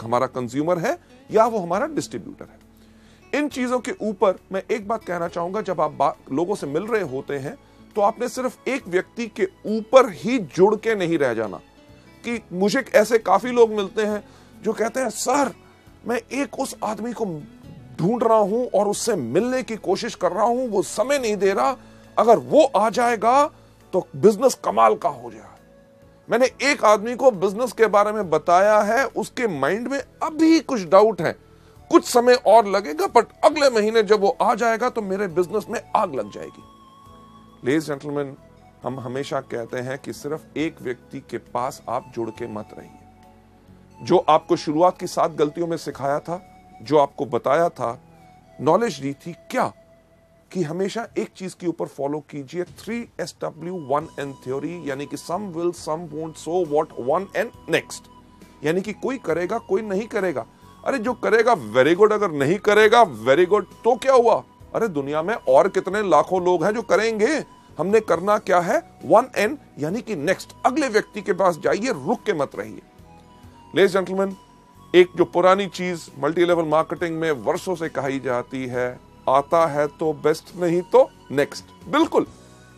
हमारा कंज्यूमर है या वो हमारा डिस्ट्रीब्यूटर है। इन चीजों के ऊपर मैं एक बात कहना चाहूंगा, जब आप लोगों से मिल रहे होते हैं तो आपने सिर्फ एक व्यक्ति के ऊपर ही जुड़ के नहीं रह जाना। कि मुझे ऐसे काफी लोग मिलते हैं जो कहते हैं सर मैं एक उस आदमी को ढूंढ रहा हूं और उससे मिलने की कोशिश कर रहा हूं, वो समय नहीं दे रहा, अगर वो आ जाएगा तो बिजनेस कमाल का हो जाएगा। मैंने एक आदमी को बिजनेस के बारे में बताया है, उसके माइंड में अभी कुछ डाउट है, कुछ समय और लगेगा, बट अगले महीने जब वो आ जाएगा तो मेरे बिजनेस में आग लग जाएगी। लेडीज जेंटलमैन, हम हमेशा कहते हैं कि सिर्फ एक व्यक्ति के पास आप जुड़ के मत रहिए। जो आपको शुरुआत की 7 गलतियों में सिखाया था, जो आपको बताया था, नॉलेज दी थी, क्या कि हमेशा एक चीज के ऊपर फॉलो कीजिए, 3SW1N थ्योरी, यानी कि some will, some won't, so what, one and next. यानी कि कोई करेगा, कोई नहीं करेगा। अरे जो करेगा वेरी गुड, अगर नहीं करेगा वेरी गुड, तो क्या हुआ? अरे दुनिया में और कितने लाखों लोग हैं जो करेंगे। हमने करना क्या है? 1N यानी कि नेक्स्ट, अगले व्यक्ति के पास जाइए, रुक के मत रहिए। लेडीज जेंटलमैन, एक जो पुरानी चीज मल्टी लेवल मार्केटिंग में वर्षों से कही जाती है, आता है तो बेस्ट, नहीं तो नेक्स्ट। बिल्कुल,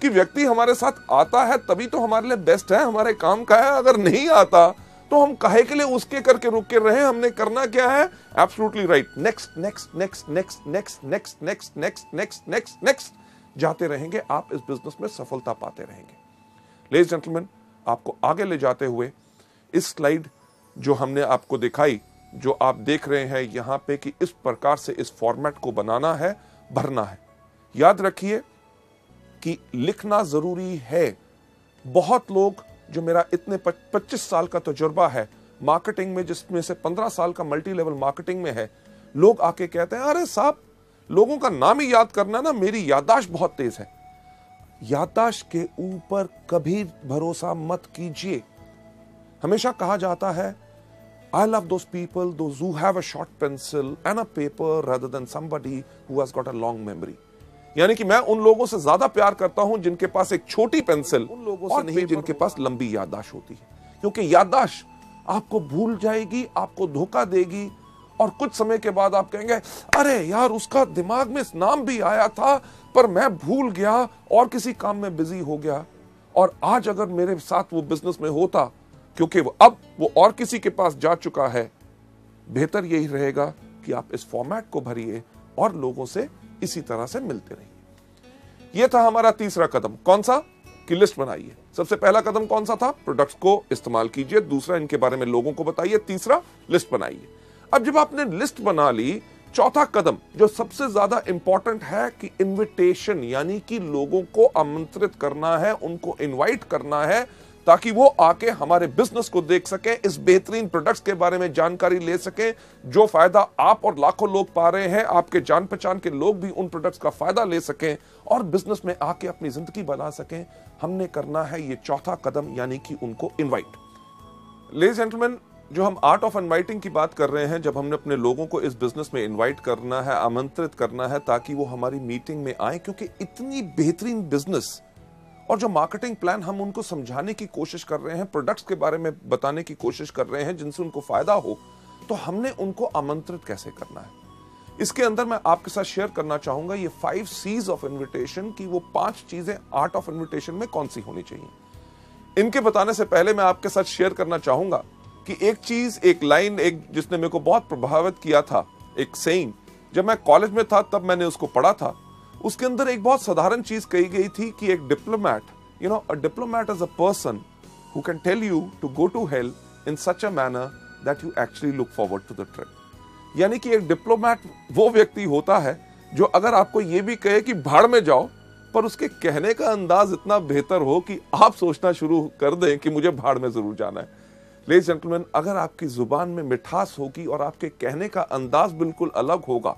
कि व्यक्ति हमारे साथ आता है तभी तो हमारे लिए बेस्ट है, हमारे काम का है। अगर नहीं आता तो हम काहे के लिए उसके करके रुक के रहे? हमने करना क्या है? Absolutely right, next next next next next next next next next next next जाते रहेंगे, आप इस बिजनेस में सफलता पाते रहेंगे। लेडीज जेंटलमैन, आपको आगे ले जाते हुए इस स्लाइड जो हमने आपको दिखाई, जो आप देख रहे हैं यहां पे, कि इस प्रकार से इस फॉर्मेट को बनाना है, भरना है। याद रखिए कि लिखना जरूरी है। बहुत लोग, जो मेरा इतने 25 साल का तजुर्बा है मार्केटिंग में, जिसमें से 15 साल का मल्टी लेवल मार्केटिंग में है, लोग आके कहते हैं अरे साहब, लोगों का नाम ही याद करना ना, मेरी याददाश्त बहुत तेज है। याददाश्त के ऊपर कभी भरोसा मत कीजिए। हमेशा कहा जाता है, I love those people, those who have a short pencil and a paper rather than somebody who has got a long memory. यानी कि मैं उन लोगों से ज्यादा प्यार करता हूं जिनके पास एक छोटी पेंसिल, उन लोगों से नहीं जिनके पास लंबी याददाश्त होती है। क्योंकि याददाश्त आपको भूल जाएगी, आपको धोखा देगी, और कुछ समय के बाद आप कहेंगे अरे यार, उसका दिमाग में नाम भी आया था पर मैं भूल गया और किसी काम में बिजी हो गया। और आज अगर मेरे साथ वो बिजनेस में होता, क्योंकि अब वो और किसी के पास जा चुका है, बेहतर यही रहेगा कि आप इस फॉर्मेट को भरिए और लोगों से इसी तरह से मिलते रहिए। यह था हमारा तीसरा कदम। कौन सा? कि लिस्ट बनाइए। सबसे पहला कदम कौन सा था? प्रोडक्ट्स को इस्तेमाल कीजिए। दूसरा, इनके बारे में लोगों को बताइए। तीसरा, लिस्ट बनाइए। अब जब आपने लिस्ट बना ली, चौथा कदम जो सबसे ज्यादा इंपॉर्टेंट है कि इनविटेशन, यानी कि लोगों को आमंत्रित करना है, उनको इनवाइट करना है, ताकि वो आके हमारे बिजनेस को देख सके, इस बेहतरीन प्रोडक्ट्स के बारे में जानकारी ले सके। जो फायदा आप और लाखों लोग पा रहे हैं, आपके जान पहचान के लोग भी उन प्रोडक्ट्स का फायदा ले सकें और बिजनेस में आके अपनी जिंदगी बना सकें। हमने करना है ये चौथा कदम, यानी कि उनको इनवाइट। लेडीज जेंटलमैन, जो हम आर्ट ऑफ इनवाइटिंग की बात कर रहे हैं, जब हमने अपने लोगों को इस बिजनेस में इनवाइट करना है, आमंत्रित करना है, ताकि वो हमारी मीटिंग में आए, क्योंकि इतनी बेहतरीन बिजनेस और जो मार्केटिंग प्लान हम उनको समझाने की कोशिश कर रहे हैं, प्रोडक्ट्स के बारे में बताने की कोशिश कर रहे हैं जिनसे उनको फायदा हो, तो हमने उनको आमंत्रित कैसे करना है। इसके अंदर मैं आपके साथ शेयर करना चाहूंगा ये 5 C's ऑफ इन्विटेशन की, वो 5 चीजें आर्ट ऑफ इन्विटेशन में कौन सी होनी चाहिए। इनके बताने से पहले मैं आपके साथ शेयर करना चाहूंगा कि एक चीज, एक लाइन, एक जिसने मेरे को बहुत प्रभावित किया था, एक सेइंग, जब मैं कॉलेज में था तब मैंने उसको पढ़ा था। उसके अंदर एक बहुत साधारण चीज कही गई थी कि एक diplomat, a diplomat is a person who can tell you to go to hell in such a manner that you actually look forward to the trip. यानी कि एक डिप्लोमैट वो व्यक्ति होता है जो अगर आपको ये भी कहे कि भाड़ में जाओ, पर उसके कहने का अंदाज इतना बेहतर हो कि आप सोचना शुरू कर दें कि मुझे भाड़ में जरूर जाना है। लेडीज जेंटलमैन, अगर आपकी जुबान में मिठास होगी और आपके कहने का अंदाज बिल्कुल अलग होगा,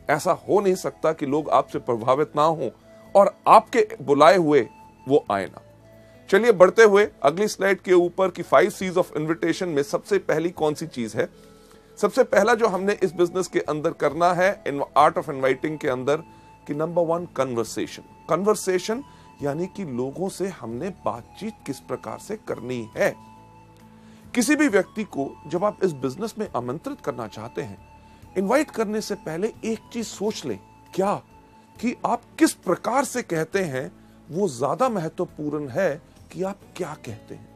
ऐसा हो नहीं सकता कि लोग आपसे प्रभावित ना हो और आपके बुलाए हुए वो आए ना। चलिए बढ़ते हुए अगली स्लाइड के ऊपर की 5 C's ऑफ इन्विटेशन में सबसे पहली कौन सी चीज है? सबसे पहला जो हमने इस बिजनेस के अंदर करना है इन आर्ट ऑफ इनवाइटिंग के अंदर कि नंबर 1 कन्वर्सेशन। कन्वर्सेशन यानी कि लोगों से हमने बातचीत किस प्रकार से करनी है। किसी भी व्यक्ति को जब आप इस बिजनेस में आमंत्रित करना चाहते हैं, इनवाइट करने से पहले एक चीज सोच लें, क्या कि आप किस प्रकार से कहते हैं वो ज्यादा महत्वपूर्ण है कि आप क्या कहते हैं।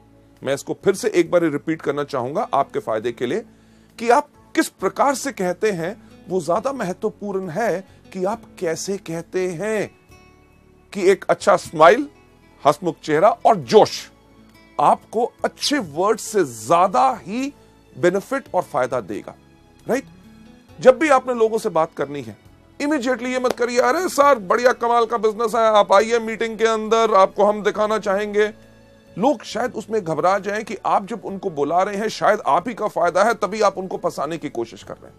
मैं इसको फिर से एक बार रिपीट करना चाहूंगा आपके फायदे के लिए कि आप किस प्रकार से कहते हैं वो ज्यादा महत्वपूर्ण है कि आप कैसे कहते हैं। कि एक अच्छा स्माइल, हंसमुख चेहरा और जोश आपको अच्छे वर्ड से ज्यादा ही बेनिफिट और फायदा देगा, राइट? जब भी आपने लोगों से बात करनी है, इमीडिएटली ये मत करिए अरे सर बढ़िया कमाल का बिजनेस है, आप आइए मीटिंग के अंदर, आपको हम दिखाना चाहेंगे। लोग शायद उसमें घबरा जाएं कि आप जब उनको बुला रहे हैं शायद आप ही का फायदा है, तभी आप उनको फंसाने की कोशिश कर रहे हैं।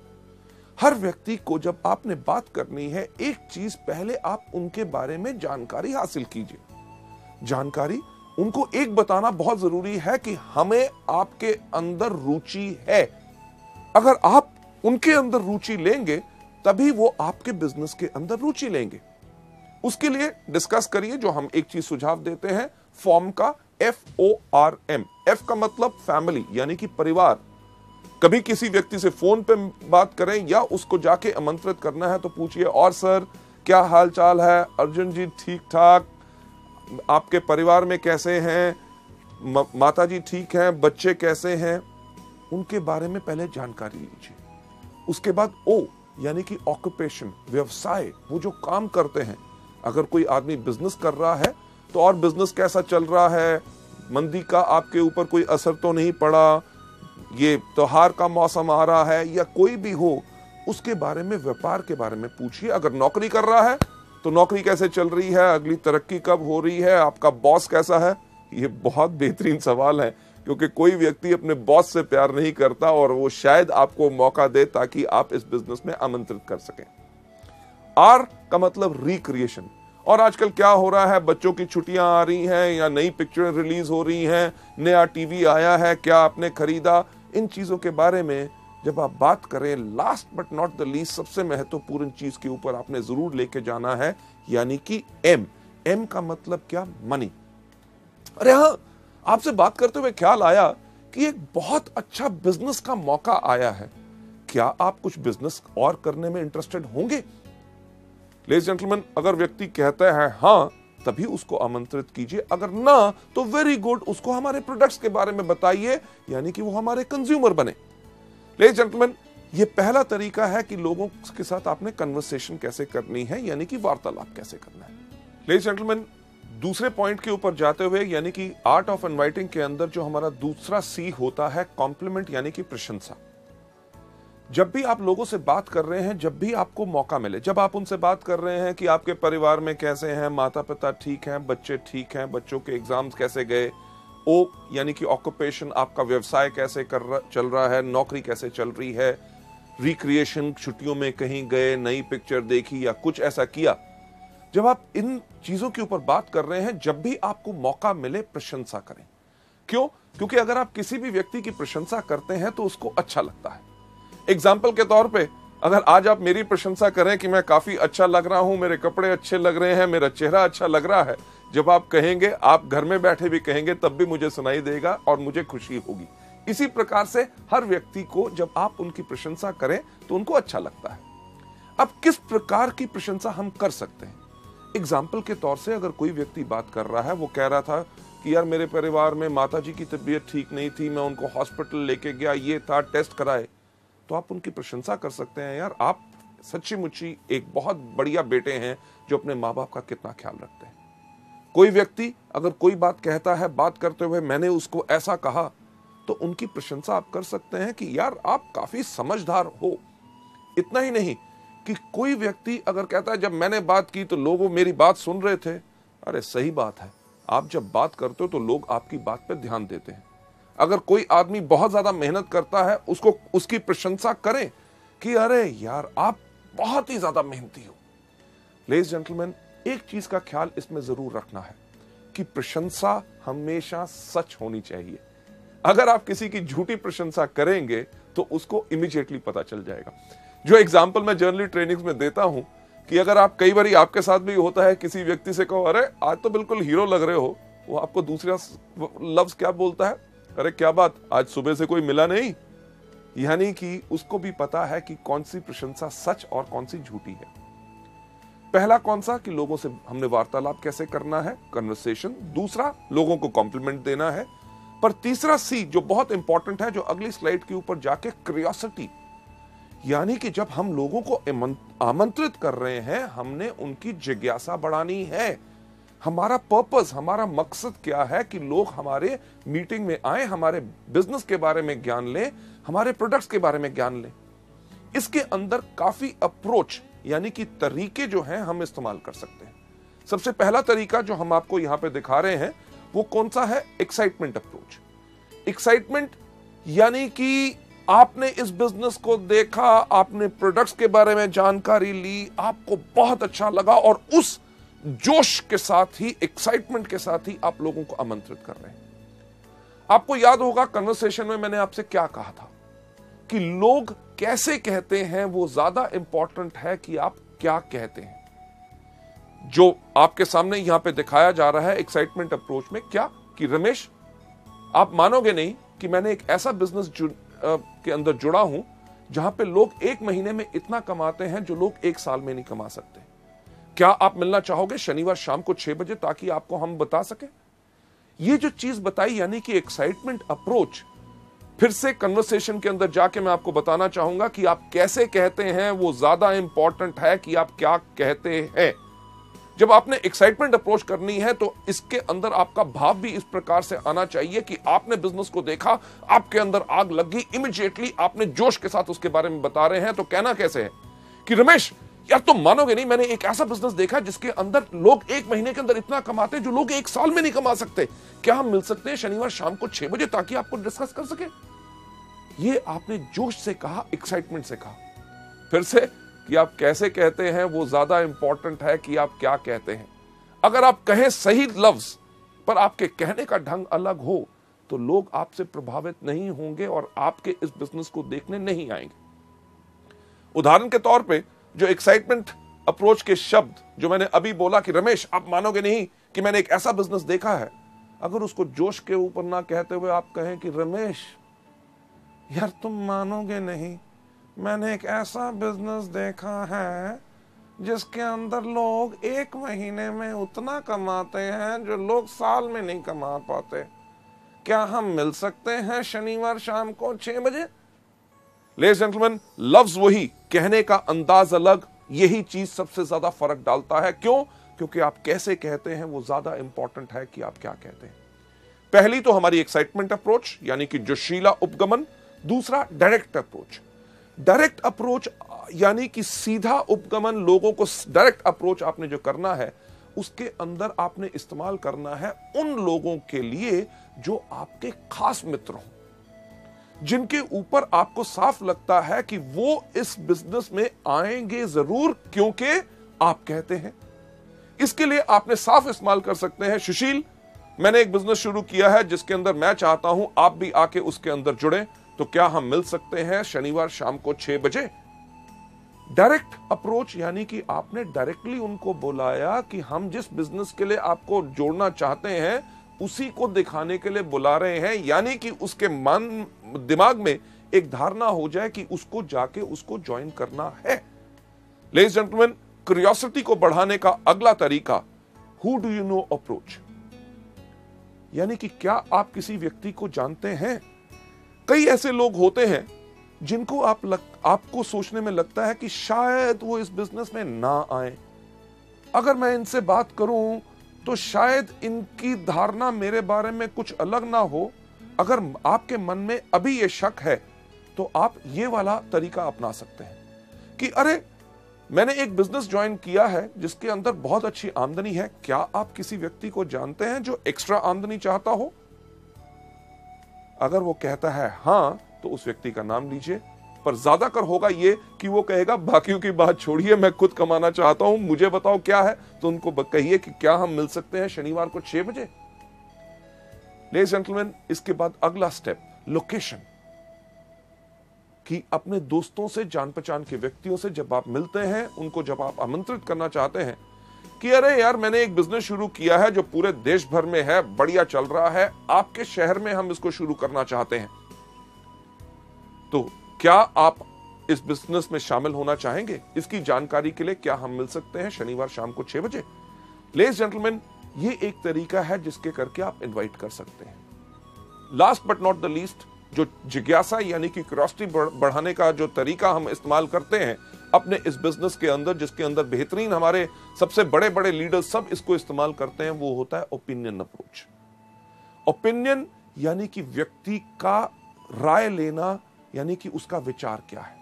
हर व्यक्ति को जब आपने बात करनी है, एक चीज पहले आप उनके बारे में जानकारी हासिल कीजिए। जानकारी उनको एक बताना बहुत जरूरी है कि हमें आपके अंदर रुचि है। अगर आप उनके अंदर रुचि लेंगे तभी वो आपके बिजनेस के अंदर रुचि लेंगे। उसके लिए डिस्कस करिए, जो हम एक चीज सुझाव देते हैं, फॉर्म का FORM। F का मतलब फैमिली यानी कि परिवार। कभी किसी व्यक्ति से फोन पे बात करें या उसको जाके आमंत्रित करना है तो पूछिए और सर क्या हाल चाल है, अर्जुन जी ठीक ठाक, आपके परिवार में कैसे हैं, माता जी ठीक हैं, बच्चे कैसे हैं, उनके बारे में पहले जानकारी लीजिए। उसके बाद O यानी कि ऑक्यूपेशन, व्यवसाय, वो जो काम करते हैं। अगर कोई आदमी बिजनेस कर रहा है तो और बिजनेस कैसा चल रहा है, मंदी का आपके ऊपर कोई असर तो नहीं पड़ा, ये त्योहार का मौसम आ रहा है या कोई भी हो, उसके बारे में, व्यापार के बारे में पूछिए। अगर नौकरी कर रहा है तो नौकरी कैसे चल रही है, अगली तरक्की कब हो रही है, आपका बॉस कैसा है। ये बहुत बेहतरीन सवाल है क्योंकि कोई व्यक्ति अपने बॉस से प्यार नहीं करता और वो शायद आपको मौका दे ताकि आप इस बिजनेस में आमंत्रित कर सकें। R का मतलब रिक्रिएशन। और आजकल क्या हो रहा है, बच्चों की छुट्टियां आ रही हैं या नई पिक्चरें रिलीज हो रही हैं, नया टीवी आया है, क्या आपने खरीदा, इन चीजों के बारे में जब आप बात करें, last but not the least सबसे महत्वपूर्ण चीज के ऊपर आपने जरूर लेके जाना है, यानी कि M का मतलब क्या, मनी। अरे हाँ, आपसे बात करते हुए ख्याल आया कि एक बहुत अच्छा बिजनेस का मौका आया है, क्या आप कुछ बिजनेस और करने में इंटरेस्टेड होंगे? लेडीज जेंटलमैन, अगर व्यक्ति कहता है हाँ, तभी उसको आमंत्रित कीजिए, अगर ना तो वेरी गुड, उसको हमारे प्रोडक्ट्स के बारे में बताइए, यानी कि वो हमारे कंज्यूमर बने। लेडीज जेंटलमैन, ये पहला तरीका है कि लोगों के साथ आपने कन्वर्सेशन कैसे करनी है, यानी कि वार्तालाप कैसे करना है। लेडीज जेंटलमैन, दूसरे पॉइंट के ऊपर जाते हुए, यानी कि आर्ट ऑफ इनवाइटिंग के अंदर जो हमारा दूसरा C होता है, कॉम्प्लीमेंट यानी कि प्रशंसा। जब भी आप लोगों से बात कर रहे हैं, जब भी आपको मौका मिले, जब आप उनसे बात कर रहे हैं कि आपके परिवार में कैसे हैं, माता पिता ठीक हैं, बच्चे ठीक हैं, बच्चों के एग्जाम्स कैसे गए, O यानी कि ऑक्यूपेशन, आपका व्यवसाय कैसे चल रहा है, नौकरी कैसे चल रही है, रिक्रिएशन, छुट्टियों में कहीं गए, नई पिक्चर देखी या कुछ ऐसा किया। जब आप इन चीजों के ऊपर बात कर रहे हैं, जब भी आपको मौका मिले, प्रशंसा करें। क्यों? क्योंकि अगर आप किसी भी व्यक्ति की प्रशंसा करते हैं तो उसको अच्छा लगता है। एग्जाम्पल के तौर पे, अगर आज आप मेरी प्रशंसा करें कि मैं काफी अच्छा लग रहा हूं, मेरे कपड़े अच्छे लग रहे हैं, मेरा चेहरा अच्छा लग रहा है, जब आप कहेंगे, आप घर में बैठे भी कहेंगे, तब भी मुझे सुनाई देगा और मुझे खुशी होगी। इसी प्रकार से हर व्यक्ति को जब आप उनकी प्रशंसा करें तो उनको अच्छा लगता है। अब किस प्रकार की प्रशंसा हम कर सकते हैं? एग्जाम्पल के तौर से, अगर कोई व्यक्ति बात कर रहा है, वो कह रहा था कि यार मेरे परिवार में माताजी की तबीयत ठीक नहीं थी, मैं उनको हॉस्पिटल लेके गया, ये था, टेस्ट कराए, तो आप उनकी प्रशंसा कर सकते हैं, यार आप सच्ची मुच्ची एक बहुत बढ़िया बेटे हैं जो अपने माँ बाप का कितना ख्याल रखते हैं। कोई व्यक्ति अगर कोई बात कहता है, बात करते हुए मैंने उसको ऐसा कहा, तो उनकी प्रशंसा आप कर सकते हैं कि यार आप काफी समझदार हो। इतना ही नहीं कि कोई व्यक्ति अगर कहता है जब मैंने बात की तो लोग मेरी बात सुन रहे थे, अरे सही बात है, आप जब बात करते हो तो लोग आपकी बात पर ध्यान देते हैं। अगर कोई आदमी बहुत ज्यादा मेहनत करता है, उसको उसकी प्रशंसा करें कि अरे यार आप बहुत ही ज्यादा मेहनती हो। लेडीज जेंटलमैन, एक चीज का ख्याल इसमें जरूर रखना है कि प्रशंसा हमेशा सच होनी चाहिए। अगर आप किसी की झूठी प्रशंसा करेंगे तो उसको इमीडिएटली पता चल जाएगा। जो एग्जाम्पल मैं जनरली ट्रेनिंग्स में देता हूं कि अगर आप कई बार आपके साथ भी होता है, किसी व्यक्ति से कहो अरे आज तो बिल्कुल हीरो लग रहे हो, वो आपको दूसरा लफ्ज क्या बोलता है, अरे क्या बात आज सुबह से कोई मिला नहीं। यानी कि उसको भी पता है कि कौन सी प्रशंसा सच और कौन सी झूठी है। पहला कौन सा कि लोगों से हमने वार्तालाप कैसे करना है, कन्वर्सेशन। दूसरा लोगों को कॉम्प्लीमेंट देना है। पर तीसरा सी जो बहुत इंपॉर्टेंट है, जो अगली स्लाइड के ऊपर जाके, क्यूरियोसिटी। यानी कि जब हम लोगों को आमंत्रित कर रहे हैं, हमने उनकी जिज्ञासा बढ़ानी है। हमारा पर्पस, हमारा मकसद क्या है कि लोग हमारे मीटिंग में आए, हमारे बिजनेस के बारे में ज्ञान लें, हमारे प्रोडक्ट्स के बारे में ज्ञान लें। इसके अंदर काफी अप्रोच यानी कि तरीके जो हैं हम इस्तेमाल कर सकते हैं। सबसे पहला तरीका जो हम आपको यहां पे दिखा रहे हैं वो कौन सा है, एक्साइटमेंट अप्रोच। एक्साइटमेंट यानी कि आपने इस बिजनेस को देखा, आपने प्रोडक्ट्स के बारे में जानकारी ली, आपको बहुत अच्छा लगा और उस जोश के साथ ही, एक्साइटमेंट के साथ ही आप लोगों को आमंत्रित कर रहे हैं। आपको याद होगा कन्वर्सेशन में मैंने आपसे क्या कहा था कि लोग कैसे कहते हैं वो ज्यादा इंपॉर्टेंट है कि आप क्या कहते हैं। जो आपके सामने यहां पे दिखाया जा रहा है एक्साइटमेंट अप्रोच में, क्या कि रमेश आप मानोगे नहीं कि मैंने एक ऐसा बिजनेस के अंदर जुड़ा हूं जहां पे लोग एक महीने में इतना कमाते हैं जो लोग एक साल में नहीं कमा सकते। क्या आप मिलना चाहोगे शनिवार शाम को 6 बजे ताकि आपको हम बता सके। ये जो चीज बताई यानी कि एक्साइटमेंट अप्रोच। फिर से कन्वर्सेशन के अंदर जाके मैं आपको बताना चाहूंगा कि आप कैसे कहते हैं वो ज्यादा इंपॉर्टेंट है कि आप क्या कहते हैं। जब आपने एक्साइटमेंट अप्रोच करनी है तो इसके अंदर आपका भाव भी इस प्रकार से आना चाहिए कि आपने बिजनेस को देखा, आपके अंदर आग लग गई, इमीडिएटली आपने जोश के साथ उसके बारे में बता रहे हैं। तो कहना कैसे है कि रमेश यार तुम मानोगे नहीं, मैंने एक ऐसा बिजनेस देखा जिसके अंदर लोग एक महीने के अंदर इतना कमाते हैं जो लोग एक साल में नहीं कमा सकते। क्या हम मिल सकते हैं शनिवार शाम को 6 बजे ताकि आपको डिस्कस कर सके। ये आपने जोश से कहा, एक्साइटमेंट से कहा। फिर से कि आप कैसे कहते हैं वो ज्यादा इंपॉर्टेंट है कि आप क्या कहते हैं। अगर आप कहें सही लफ्ज पर आपके कहने का ढंग अलग हो तो लोग आपसे प्रभावित नहीं होंगे और आपके इस बिजनेस को देखने नहीं आएंगे। उदाहरण के तौर पे जो एक्साइटमेंट अप्रोच के शब्द जो मैंने अभी बोला कि रमेश आप मानोगे नहीं कि मैंने एक ऐसा बिजनेस देखा है, अगर उसको जोश के ऊपर ना कहते हुए आप कहें कि रमेश यार तुम मानोगे नहीं, मैंने एक ऐसा बिजनेस देखा है जिसके अंदर लोग एक महीने में उतना कमाते हैं जो लोग साल में नहीं कमा पाते। क्या हम मिल सकते हैं शनिवार शाम को 6 बजे। लेडीज एंड जेंटलमैन, लफ्ज वही, कहने का अंदाज अलग, यही चीज सबसे ज्यादा फर्क डालता है। क्यों? क्योंकि आप कैसे कहते हैं वो ज्यादा इंपॉर्टेंट है कि आप क्या कहते हैं। पहली तो हमारी एक्साइटमेंट अप्रोच यानी कि जोशीला उपगमन। दूसरा डायरेक्ट अप्रोच। डायरेक्ट अप्रोच यानी कि सीधा उपगमन, लोगों को डायरेक्ट अप्रोच आपने जो करना है उसके अंदर आपने इस्तेमाल करना है उन लोगों के लिए जो आपके खास मित्र हों, जिनके ऊपर आपको साफ लगता है कि वो इस बिजनेस में आएंगे जरूर क्योंकि आप कहते हैं। इसके लिए आपने साफ इस्तेमाल कर सकते हैं, सुशील मैंने एक बिजनेस शुरू किया है जिसके अंदर मैं चाहता हूं आप भी आके उसके अंदर जुड़े, तो क्या हम मिल सकते हैं शनिवार शाम को 6 बजे। डायरेक्ट अप्रोच यानी कि आपने डायरेक्टली उनको बुलाया कि हम जिस बिजनेस के लिए आपको जोड़ना चाहते हैं उसी को दिखाने के लिए बुला रहे हैं, यानी कि उसके मन दिमाग में एक धारणा हो जाए कि उसको जाके उसको ज्वाइन करना है। लेडीज एंड जेंटलमैन, क्यूरियोसिटी को बढ़ाने का अगला तरीका who do you know approach, यानी कि क्या आप किसी व्यक्ति को जानते हैं। कई ऐसे लोग होते हैं जिनको आपको सोचने में लगता है कि शायद वो इस बिजनेस में ना आए, अगर मैं इनसे बात करूं तो शायद इनकी धारणा मेरे बारे में कुछ अलग ना हो। अगर आपके मन में अभी ये शक है तो आप ये वाला तरीका अपना सकते हैं कि अरे मैंने एक बिजनेस ज्वाइन किया है जिसके अंदर बहुत अच्छी आमदनी है, क्या आप किसी व्यक्ति को जानते हैं जो एक्स्ट्रा आमदनी चाहता हो। अगर वो कहता है हां तो उस व्यक्ति का नाम लीजिए, पर ज्यादातर होगा ये कि वो कहेगा बाकियों की बात छोड़िए, मैं खुद कमाना चाहता हूं, मुझे बताओ क्या है। तो उनको कहिए कि क्या हम मिल सकते हैं शनिवार को 6 बजे। लेडीज जेंटलमैन, इसके बाद अगला स्टेप लोकेशन, कि अपने दोस्तों से, जान पहचान के व्यक्तियों से जब आप मिलते हैं, उनको जब आप आमंत्रित करना चाहते हैं कि अरे यार मैंने एक बिजनेस शुरू किया है जो पूरे देश भर में है, बढ़िया चल रहा है, आपके शहर में हम इसको शुरू करना चाहते हैं, तो क्या आप इस बिजनेस में शामिल होना चाहेंगे? इसकी जानकारी के लिए क्या हम मिल सकते हैं शनिवार शाम को 6 बजे? लेडीज जेंटलमैन, ये एक तरीका है जिसके करके आप इनवाइट कर सकते हैं। Last but not the least, जो जिज्ञासा यानी कि क्यूरियोसिटी बढ़ाने का जो तरीका हम इस्तेमाल करते हैं अपने इस बिजनेस के अंदर, जिसके अंदर बेहतरीन हमारे सबसे बड़े बड़े लीडर्स सब इसको इस्तेमाल करते हैं, वो होता है ओपिनियन अप्रोच। ओपिनियन यानी कि व्यक्ति का राय लेना, यानी कि उसका विचार क्या है।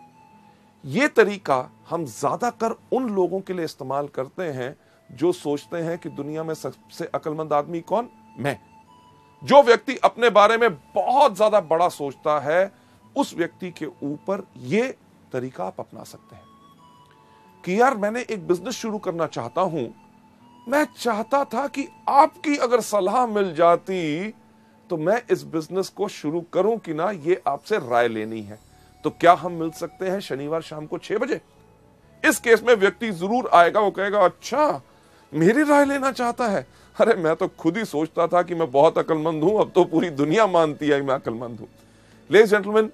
यह तरीका हम ज्यादातर उन लोगों के लिए इस्तेमाल करते हैं जो सोचते हैं कि दुनिया में सबसे अक्लमंद आदमी कौन? मैं। जो व्यक्ति अपने बारे में बहुत ज्यादा बड़ा सोचता है, उस व्यक्ति के ऊपर यह तरीका आप अपना सकते हैं कि यार मैंने एक बिजनेस शुरू करना चाहता हूं, मैं चाहता था कि आपकी अगर सलाह मिल जाती तो मैं इस बिजनेस को शुरू करूं कि ना, ये आपसे राय लेनी है। तो क्या हम मिल सकते हैं शनिवार शाम को 6 बजे? इस केस में व्यक्ति जरूर आएगा, वो कहेगा अच्छा मेरी राय लेना चाहता है, अरे मैं तो खुद ही सोचता था कि मैं बहुत अक्लमंद हूं, अब तो पूरी दुनिया मानती है मैं अक्लमंद हूं। लेडीज जेंटलमैन,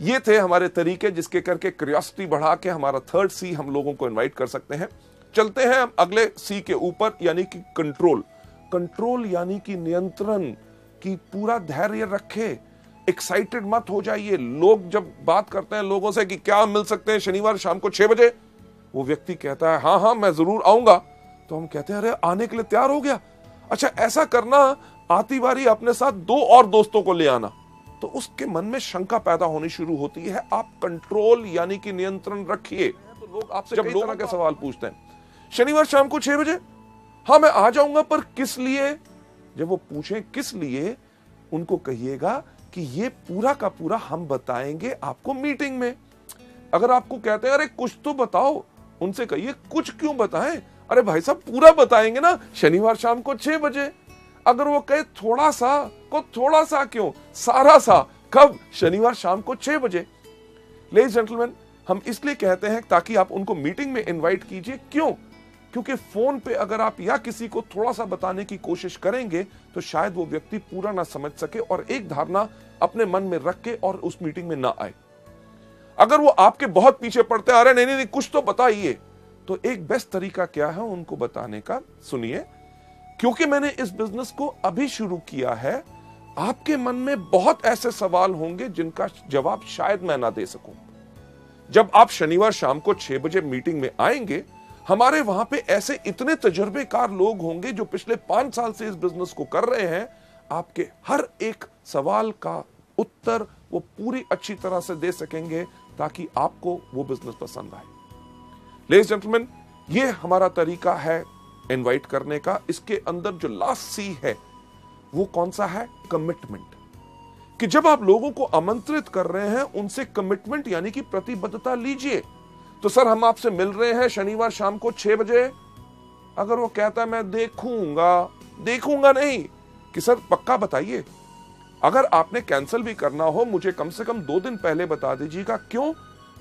ये थे हमारे तरीके जिसके करके क्यूरियोसिटी बढ़ा के हमारा थर्ड सी हम लोगों को इनवाइट कर सकते हैं। चलते हैं हम अगले सी के ऊपर, यानी कि कंट्रोल। कंट्रोल यानी कि नियंत्रण, की पूरा धैर्य रखे, एक्साइटेड मत हो जाइए। लोग जब बात करते हैं लोगों से कि क्या मिल सकते हैं शनिवार शाम को 6 बजे, वो व्यक्ति कहता है हाँ हाँ मैं जरूर आऊंगा, तो हम कहते हैं अरे आने के लिए तैयार हो गया, अच्छा ऐसा करना आती बारी अपने साथ 2 और दोस्तों को ले आना। तो उसके मन में शंका पैदा होनी शुरू होती है। आप कंट्रोल यानी कि नियंत्रण रखिए। तो लोग आपसे जब कई तरह के सवाल पूछते हैं, शनिवार शाम को 6 बजे, हाँ मैं आ जाऊंगा, पर किस लिए? जब वो पूछें किस लिए, उनको कहिएगा कि ये पूरा का पूरा हम बताएंगे आपको मीटिंग में। अगर आपको कहते हैं अरे कुछ तो बताओ, उनसे कहिए कुछ क्यों बताएं, अरे भाई साहब पूरा बताएंगे ना शनिवार शाम को 6 बजे। अगर वो कहे थोड़ा सा, को थोड़ा सा क्यों, सारा सा, कब? शनिवार शाम को 6 बजे। लेडीज जेंटलमैन, हम इसलिए कहते हैं ताकि आप उनको मीटिंग में इनवाइट कीजिए। क्यों? क्योंकि फोन पे अगर आप या किसी को थोड़ा सा बताने की कोशिश करेंगे तो शायद वो व्यक्ति पूरा ना समझ सके और एक धारणा अपने मन में रख के और उस मीटिंग में ना आए। अगर वो आपके बहुत पीछे पड़ते हैं, अरे नहीं नहीं कुछ तो बताइए, तो एक बेस्ट तरीका क्या है उनको बताने का? सुनिए, क्योंकि मैंने इस बिजनेस को अभी शुरू किया है, आपके मन में बहुत ऐसे सवाल होंगे जिनका जवाब शायद मैं ना दे सकूं। जब आप शनिवार शाम को 6 बजे मीटिंग में आएंगे, हमारे वहां पे ऐसे इतने तजुर्बेकार लोग होंगे जो पिछले 5 साल से इस बिजनेस को कर रहे हैं। आपके हर एक सवाल का उत्तर वो पूरी अच्छी तरह से दे सकेंगे ताकि आपको वो बिजनेस पसंद आए। लेडीज जेंटलमैन, ये हमारा तरीका है इनवाइट करने का। इसके अंदर जो लास्ट सी है वो कौन सा है? कमिटमेंट। कि जब आप लोगों को आमंत्रित कर रहे हैं, उनसे कमिटमेंट यानी कि प्रतिबद्धता लीजिए। तो सर हम आपसे मिल रहे हैं शनिवार शाम को 6 बजे। अगर वो कहता है मैं देखूंगा नहीं, कि सर पक्का बताइए। अगर आपने कैंसिल भी करना हो, मुझे कम से कम 2 दिन पहले बता दीजिएगा। क्यों?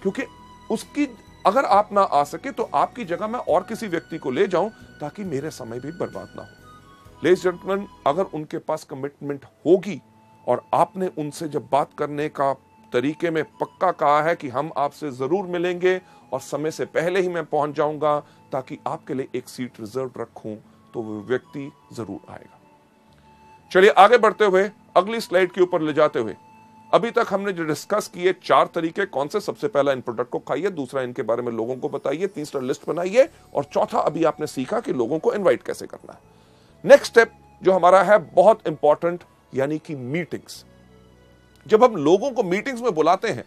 क्योंकि उसकी अगर आप ना आ सके तो आपकी जगह मैं और किसी व्यक्ति को ले जाऊं ताकि मेरे समय भी बर्बाद ना हो। लेडीज जेंटलमैन, अगर उनके पास कमिटमेंट होगी और आपने उनसे जब बात करने का तरीके में पक्का कहा है कि हम आपसे जरूर मिलेंगे और समय से पहले ही मैं पहुंच जाऊंगा ताकि आपके लिए एक सीट रिजर्व रखूं, तो वो व्यक्ति जरूर आएगा। चलिए आगे बढ़ते हुए अगली स्लाइड के ऊपर ले जाते हुए, अभी तक हमने जो डिस्कस किए 4 तरीके कौन से? सबसे पहला इन प्रोडक्ट को खाइए, दूसरा इनके बारे में लोगों को बताइए, तीसरा लिस्ट बनाइए, और चौथा अभी आपने सीखा कि लोगों को इनवाइट कैसे करना है। नेक्स्ट स्टेप जो हमारा है बहुत इंपॉर्टेंट, यानी कि मीटिंग्स। जब हम लोगों को मीटिंग्स में बुलाते हैं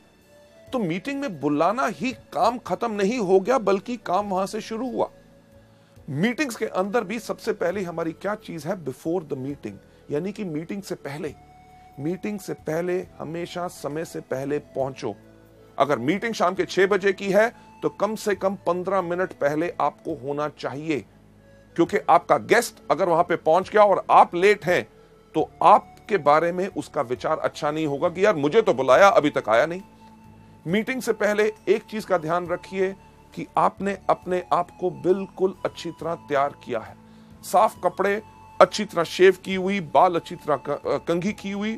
तो मीटिंग में बुलाना ही काम खत्म नहीं हो गया, बल्कि काम वहां से शुरू हुआ। मीटिंग्स के अंदर भी सबसे पहले हमारी क्या चीज है? बिफोर द मीटिंग, यानी कि मीटिंग से पहले। मीटिंग से पहले हमेशा समय से पहले पहुंचो। अगर मीटिंग शाम के 6 बजे की है तो कम से कम 15 मिनट पहले आपको होना चाहिए, क्योंकि आपका गेस्ट अगर वहां पे पहुंच गया और आप लेट हैं तो आपके बारे में उसका विचार अच्छा नहीं होगा कि यार मुझे तो बुलाया अभी तक आया नहीं। मीटिंग से पहले एक चीज का ध्यान रखिए कि आपने अपने आप को बिल्कुल अच्छी तरह तैयार किया है, साफ कपड़े, अच्छी तरह शेव की हुई, बाल अच्छी तरह कंघी की हुई,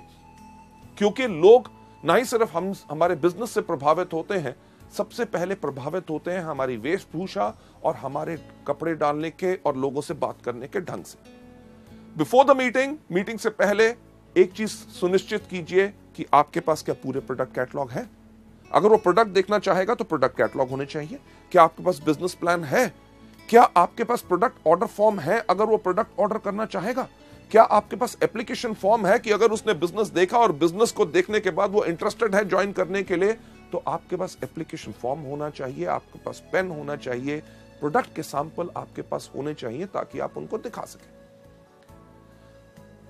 क्योंकि लोग ना ही सिर्फ हमारे बिजनेस से प्रभावित होते हैं, सबसे पहले प्रभावित होते हैं हमारी वेशभूषा और हमारे कपड़े डालने के और लोगों से बात करने के ढंग से। बिफोर द मीटिंग से पहले एक चीज सुनिश्चित कीजिए कि आपके पास क्या पूरे प्रोडक्ट कैटलॉग है। अगर वो प्रोडक्ट देखना चाहेगा तो प्रोडक्ट कैटलॉग होने चाहिए। क्या आपके पास बिजनेस प्लान है? क्या आपके पास प्रोडक्ट ऑर्डर फॉर्म है अगर वो प्रोडक्ट ऑर्डर करना चाहेगा? क्या आपके पास एप्लीकेशन फॉर्म है कि अगर उसने बिजनेस देखा और बिजनेस को देखने के बाद वो इंटरेस्टेड है ज्वाइन करने के लिए, तो आपके पास एप्लीकेशन फॉर्म होना चाहिए, आपके पास पेन होना चाहिए, प्रोडक्ट के सैंपल आपके पास होने चाहिए ताकि आप उनको दिखा सकें।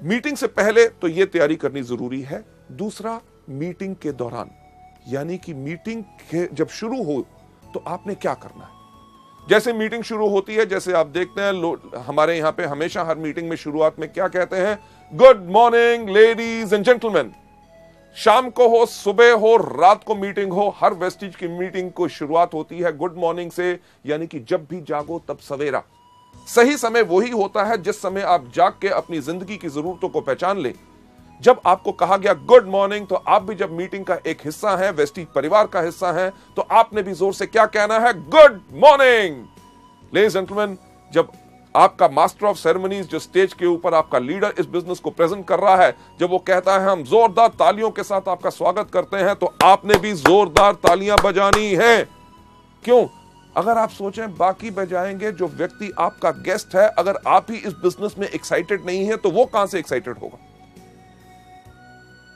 मीटिंग से पहले तो यह तैयारी करनी जरूरी है। दूसरा, मीटिंग के दौरान, यानी कि मीटिंग जब शुरू हो तो आपने क्या करना है। जैसे मीटिंग शुरू होती है, जैसे आप देखते हैं हमारे यहां पे हमेशा हर मीटिंग में शुरुआत में क्या कहते हैं, good morning ladies and gentleman. शाम को हो, सुबह हो, रात को मीटिंग हो, हर वेस्टिज की मीटिंग को शुरुआत होती है गुड मॉर्निंग से, यानी कि जब भी जागो तब सवेरा। सही समय वही होता है जिस समय आप जाग के अपनी जिंदगी की जरूरतों को पहचान लें। जब आपको कहा गया गुड मॉर्निंग, तो आप भी जब मीटिंग का एक हिस्सा है, वेस्टिज परिवार का हिस्सा है, तो आपने भी जोर से क्या कहना है, good morning. Ladies and gentleman, जब आपका मास्टर ऑफ सेरेमनीज जो स्टेज के ऊपर आपका लीडर इस बिजनेस को प्रेजेंट कर रहा है, जब वो कहता है हम जोरदार तालियों के साथ आपका स्वागत करते हैं, तो आपने भी जोरदार तालियां बजानी है। क्यों? अगर आप सोचें बाकी बजाएंगे, जो व्यक्ति आपका गेस्ट है, अगर आप ही इस बिजनेस में एक्साइटेड नहीं है तो वो कहां से एक्साइटेड होगा।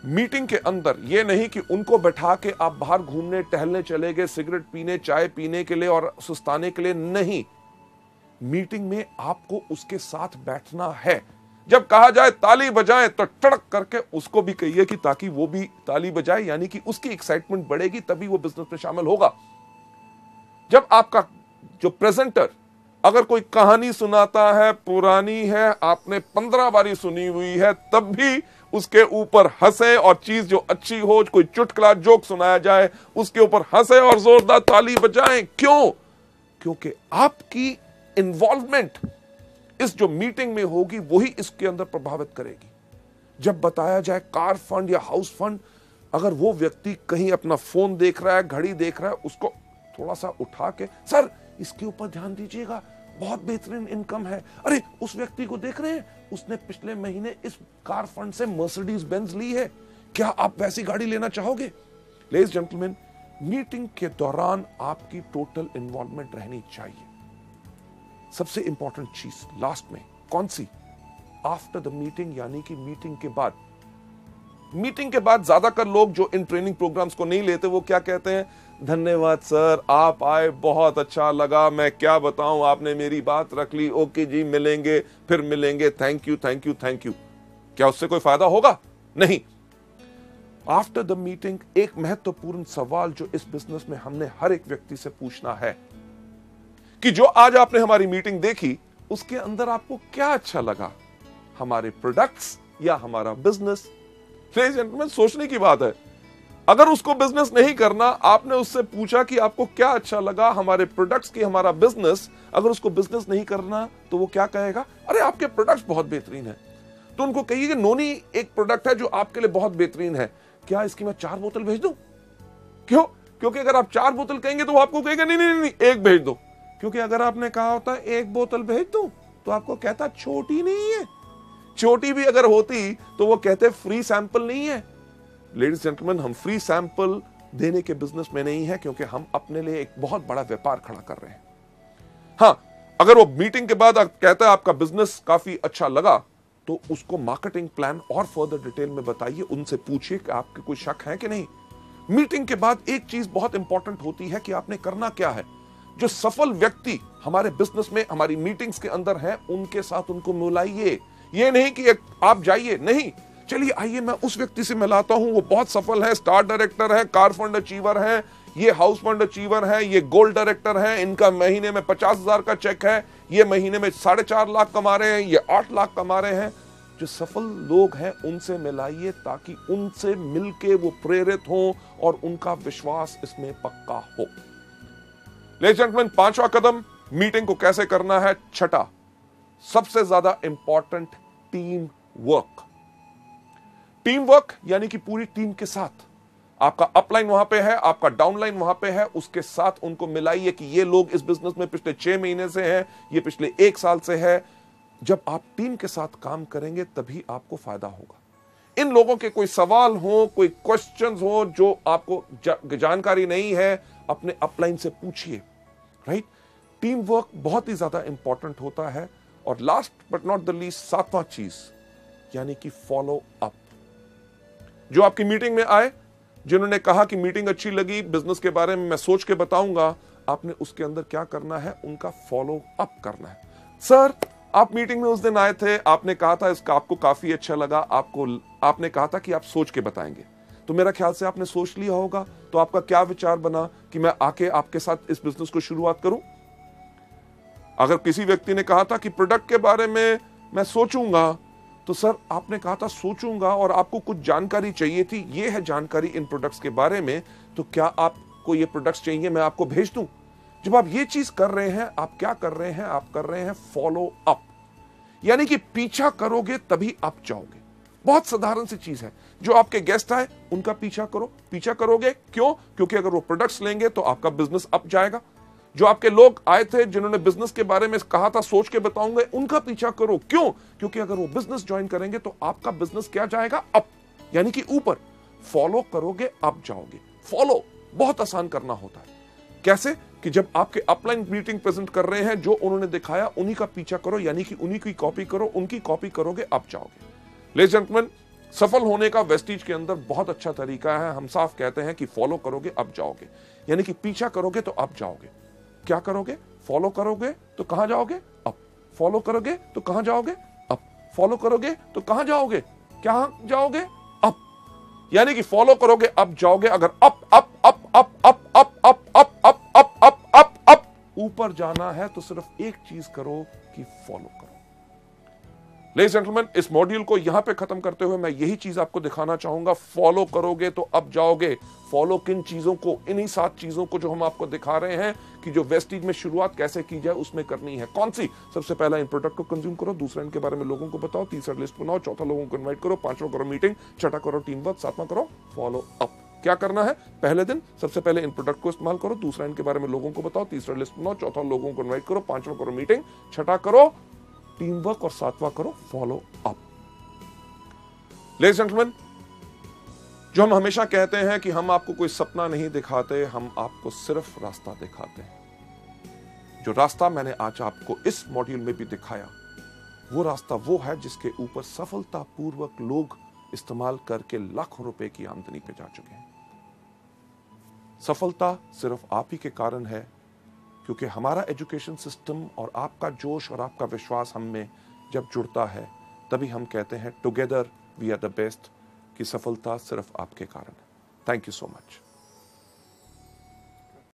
मीटिंग के अंदर यह नहीं कि उनको बैठा के आप बाहर घूमने टहलने चले गए, सिगरेट पीने, चाय पीने के लिए और सुस्ताने के लिए नहीं। मीटिंग में आपको उसके साथ बैठना है। जब कहा जाए ताली बजाएं तो टड़क करके उसको भी कहिए कि ताकि वो भी ताली बजाए, यानी कि उसकी एक्साइटमेंट बढ़ेगी, तभी वो बिजनेस में शामिल होगा। जब आपका जो प्रेजेंटर अगर कोई कहानी सुनाता है, पुरानी है, आपने 15 बारी सुनी हुई है, तब भी उसके ऊपर हंसे, और चीज जो अच्छी हो, कोई चुटकुला जोक सुनाया जाए, उसके ऊपर हंसे और जोरदार ताली बजाएं। क्यों? क्योंकि आपकी इन्वॉल्वमेंट इस जो मीटिंग में होगी वही इसके अंदर प्रभावित करेगी। जब बताया जाए कार फंड या हाउस फंड, अगर वो व्यक्ति कहीं अपना फोन देख रहा है, घड़ी देख रहा है, उसको थोड़ा सा उठा के, सर इसके ऊपर ध्यान दीजिएगा, बहुत बेहतरीन इनकम है। अरे उस व्यक्ति को देख रहे हैं, उसने पिछले महीने इस कार फंड से मर्सिडीज बेंज ली है, क्या आप वैसी गाड़ी लेना चाहोगे। लेडीज जेंटलमैन, मीटिंग के दौरान आपकी टोटल इन्वॉल्वमेंट रहनी चाहिए। सबसे इंपॉर्टेंट चीज लास्ट में कौन सी? आफ्टर द मीटिंग, यानी कि मीटिंग के बाद। मीटिंग के बाद ज्यादातर लोग जो इन ट्रेनिंग प्रोग्राम्स को नहीं लेते, वो क्या कहते हैं, धन्यवाद सर, आप आए, बहुत अच्छा लगा, मैं क्या बताऊं, आपने मेरी बात रख ली, ओके जी, मिलेंगे, फिर मिलेंगे, thank you thank you thank you. क्या उससे कोई फायदा होगा? नहीं। आफ्टर द मीटिंग एक महत्वपूर्ण सवाल जो इस बिजनेस में हमने हर एक व्यक्ति से पूछना है कि जो आज आपने हमारी मीटिंग देखी, उसके अंदर आपको क्या अच्छा लगा, हमारे प्रोडक्ट्स या हमारा बिजनेस। लेडीज एंड जेंटलमैन, सोचने की बात है। अगर उसको बिजनेस नहीं करना, आपने उससे पूछा कि आपको क्या अच्छा लगा, हमारे प्रोडक्ट्स की, हमारा बिजनेस, अगर उसको बिजनेस नहीं करना तो वो क्या कहेगा, अरे आपके प्रोडक्ट्स बहुत बेहतरीन है। तो उनको कहिए कि नोनी एक प्रोडक्ट है जो आपके लिए बहुत बेहतरीन है, क्या इसकी मैं 4 बोतल भेज दूं? क्यों? क्योंकि अगर आप 4 बोतल कहेंगे तो वो आपको कहेगा नहीं नहीं नहीं, 1 भेज दो। क्योंकि अगर आपने कहा होता 1 बोतल भेज दो, तो आपको कहता छोटी नहीं है। छोटी भी अगर होती तो वो कहते फ्री सैंपल नहीं है। लेडीज जेंटलमैन, हम फ्री सैंपल देने के बिजनेस में नहीं है, क्योंकि हम अपने लिए एक बहुत बड़ा व्यापार खड़ा कर रहे हैं। हां, अगर वो मीटिंग के बाद कहता है आपका बिजनेस काफी अच्छा लगा, तो उसको मार्केटिंग प्लान और फर्दर डिटेल में बताइए, उनसे पूछिए कि आपके कोई शक है कि नहीं। मीटिंग के बाद एक चीज बहुत इंपॉर्टेंट होती है कि आपने करना क्या है। जो सफल व्यक्ति हमारे बिजनेस में, हमारी मीटिंग्स के अंदर हैं, उनके साथ उनको मिलाइए। ये नहीं कि आप जाइए, नहीं, चलिए आइए मैं उस व्यक्ति से मिलाता हूं, वो बहुत सफल है, स्टार डायरेक्टर है, कार फंड अचीवर है, ये हाउस फंड अचीवर है, ये गोल्ड डायरेक्टर है, इनका महीने में 50,000 का चेक है, ये महीने में 4.5 लाख कमा रहे हैं, ये 8 लाख कमा रहे हैं। जो सफल लोग हैं उनसे मिलाइए ताकि उनसे मिलके वो प्रेरित हों और उनका विश्वास इसमें पक्का हो। लेडीज एंड जेंटलमैन, 5वां कदम मीटिंग को कैसे करना है। छठा, सबसे ज्यादा important, team work. Team work यानी कि पूरी टीम के साथ, आपका अपलाइन वहां पे है, आपका डाउनलाइन वहां पे है, उसके साथ उनको मिलाइए कि ये लोग इस बिजनेस में पिछले 6 महीने से हैं, ये पिछले 1 साल से है। जब आप टीम के साथ काम करेंगे तभी आपको फायदा होगा। इन लोगों के कोई सवाल हो, कोई क्वेश्चंस हो जो आपको जानकारी नहीं है, अपने अपलाइन से पूछिए, राइट। टीम वर्क बहुत ही ज्यादा इंपॉर्टेंट होता है। और last but not the least, 7वां चीज यानी कि फॉलो अप। जो आपकी मीटिंग में आए, जिन्होंने कहा कि मीटिंग अच्छी लगी, बिजनेस के बारे में मैं सोच के बताऊंगा, आपने उसके अंदर क्या करना है, उनका फॉलो अप करना है। सर, आप मीटिंग में उस दिन आए थे, आपने कहा था इसका आपको काफी अच्छा लगा, आपने कहा था कि आप सोच के बताएंगे, तो मेरा ख्याल से आपने सोच लिया होगा। तो आपका क्या विचार बना कि मैं आके आपके साथ इस बिजनेस को शुरुआत करूं? अगर किसी व्यक्ति ने कहा था कि प्रोडक्ट के बारे में मैं सोचूंगा, तो सर आपने कहा था सोचूंगा और आपको कुछ जानकारी चाहिए थी, ये है जानकारी इन प्रोडक्ट्स के बारे में, तो क्या आपको ये प्रोडक्ट्स चाहिए, मैं आपको भेज दूं? जब आप ये चीज कर रहे हैं, आप क्या कर रहे हैं, आप कर रहे हैं फॉलो अप, यानी कि पीछा करोगे तभी आप जाओगे। बहुत साधारण सी चीज है। जो आपके गेस्ट आए उनका पीछा करो। पीछा करोगे क्यों? क्योंकि अगर वो प्रोडक्ट्स लेंगे तो आपका बिजनेस अप जाएगा। जो आपके लोग आए थे जिन्होंने बिजनेस के बारे में कहा था सोच के बताऊंगा, उनका पीछा करो। क्यों? क्योंकि अगर वो बिजनेस ज्वाइन करेंगे तो आपका बिजनेस क्या जाएगा? अप, यानी कि ऊपर। फॉलो करोगे अप जाओगे। फॉलो बहुत आसान करना होता है। कैसे? कि जब आपके अपलाइन मीटिंग प्रेजेंट कर रहे हैं, जो उन्होंने दिखाया उन्हीं का पीछा करो, यानी कि उन्हीं की कॉपी करो, उनकी कॉपी करोगे अप जाओगे। लेडीज एंड जेंटलमैन, सफल होने का वेस्टीज के अंदर बहुत अच्छा तरीका है। हम साफ कहते हैं कि फॉलो करोगे अप जाओगे, यानी कि पीछा करोगे तो अप जाओगे। क्या करोगे? फॉलो करोगे तो कहां जाओगे? अप। फॉलो करोगे तो कहां जाओगे? अप। फॉलो करोगे तो कहां जाओगे? क्या जाओगे? अप। यानी कि फॉलो करोगे अप जाओगे। अगर up up up up up up up up up up up up up ऊपर जाना है तो सिर्फ एक चीज करो कि फॉलो करो। लेडीज एंड जेंटलमैन, इस मॉड्यूल को यहां पे खत्म करते हुए मैं यही चीज आपको दिखाना चाहूंगा। फॉलो करोगे तो अब जाओगे। फॉलो किन चीजों को? इन्हीं 7 चीजों को जो हम आपको दिखा रहे हैं कि जो वेस्टीज में शुरुआत कैसे की जाए उसमें करनी है। कौन सी? सबसे पहला, इन प्रोडक्ट को कंज्यूम करो। दूसरा, इनके बारे में लोगों को बताओ। तीसरा, लिस्ट बनाओ। चौथा, लोगों को इन्वाइट करो। 5वां, करो मीटिंग। छठा, करो टीम वर्क। 7वां, करो फॉलो अप। क्या करना है? पहले दिन सबसे पहले इन प्रोडक्ट को इस्तेमाल करो। दूसरा, इनके बारे में लोगों को बताओ। तीसरा, लिस्ट बनाओ। चौथा, लोगों को इन्वाइट करो। 5वां, करो मीटिंग। छठा, करो टीम वर्क। और 7वां, करो follow up. Ladies and gentleman, जो हम हमेशा कहते हैं कि हम आपको कोई सपना नहीं दिखाते, हम आपको सिर्फ रास्ता दिखाते हैं। जो रास्ता मैंने आज आपको इस मॉड्यूल में भी दिखाया, वो रास्ता वो है जिसके ऊपर सफलतापूर्वक लोग इस्तेमाल करके लाखों रुपए की आमदनी पे जा चुके हैं। सफलता सिर्फ आप ही के कारण है, क्योंकि हमारा एजुकेशन सिस्टम और आपका जोश और आपका विश्वास हम में जब जुड़ता है, तभी हम कहते हैं together we are the best, कि सफलता सिर्फ आपके कारण है। Thank you so much.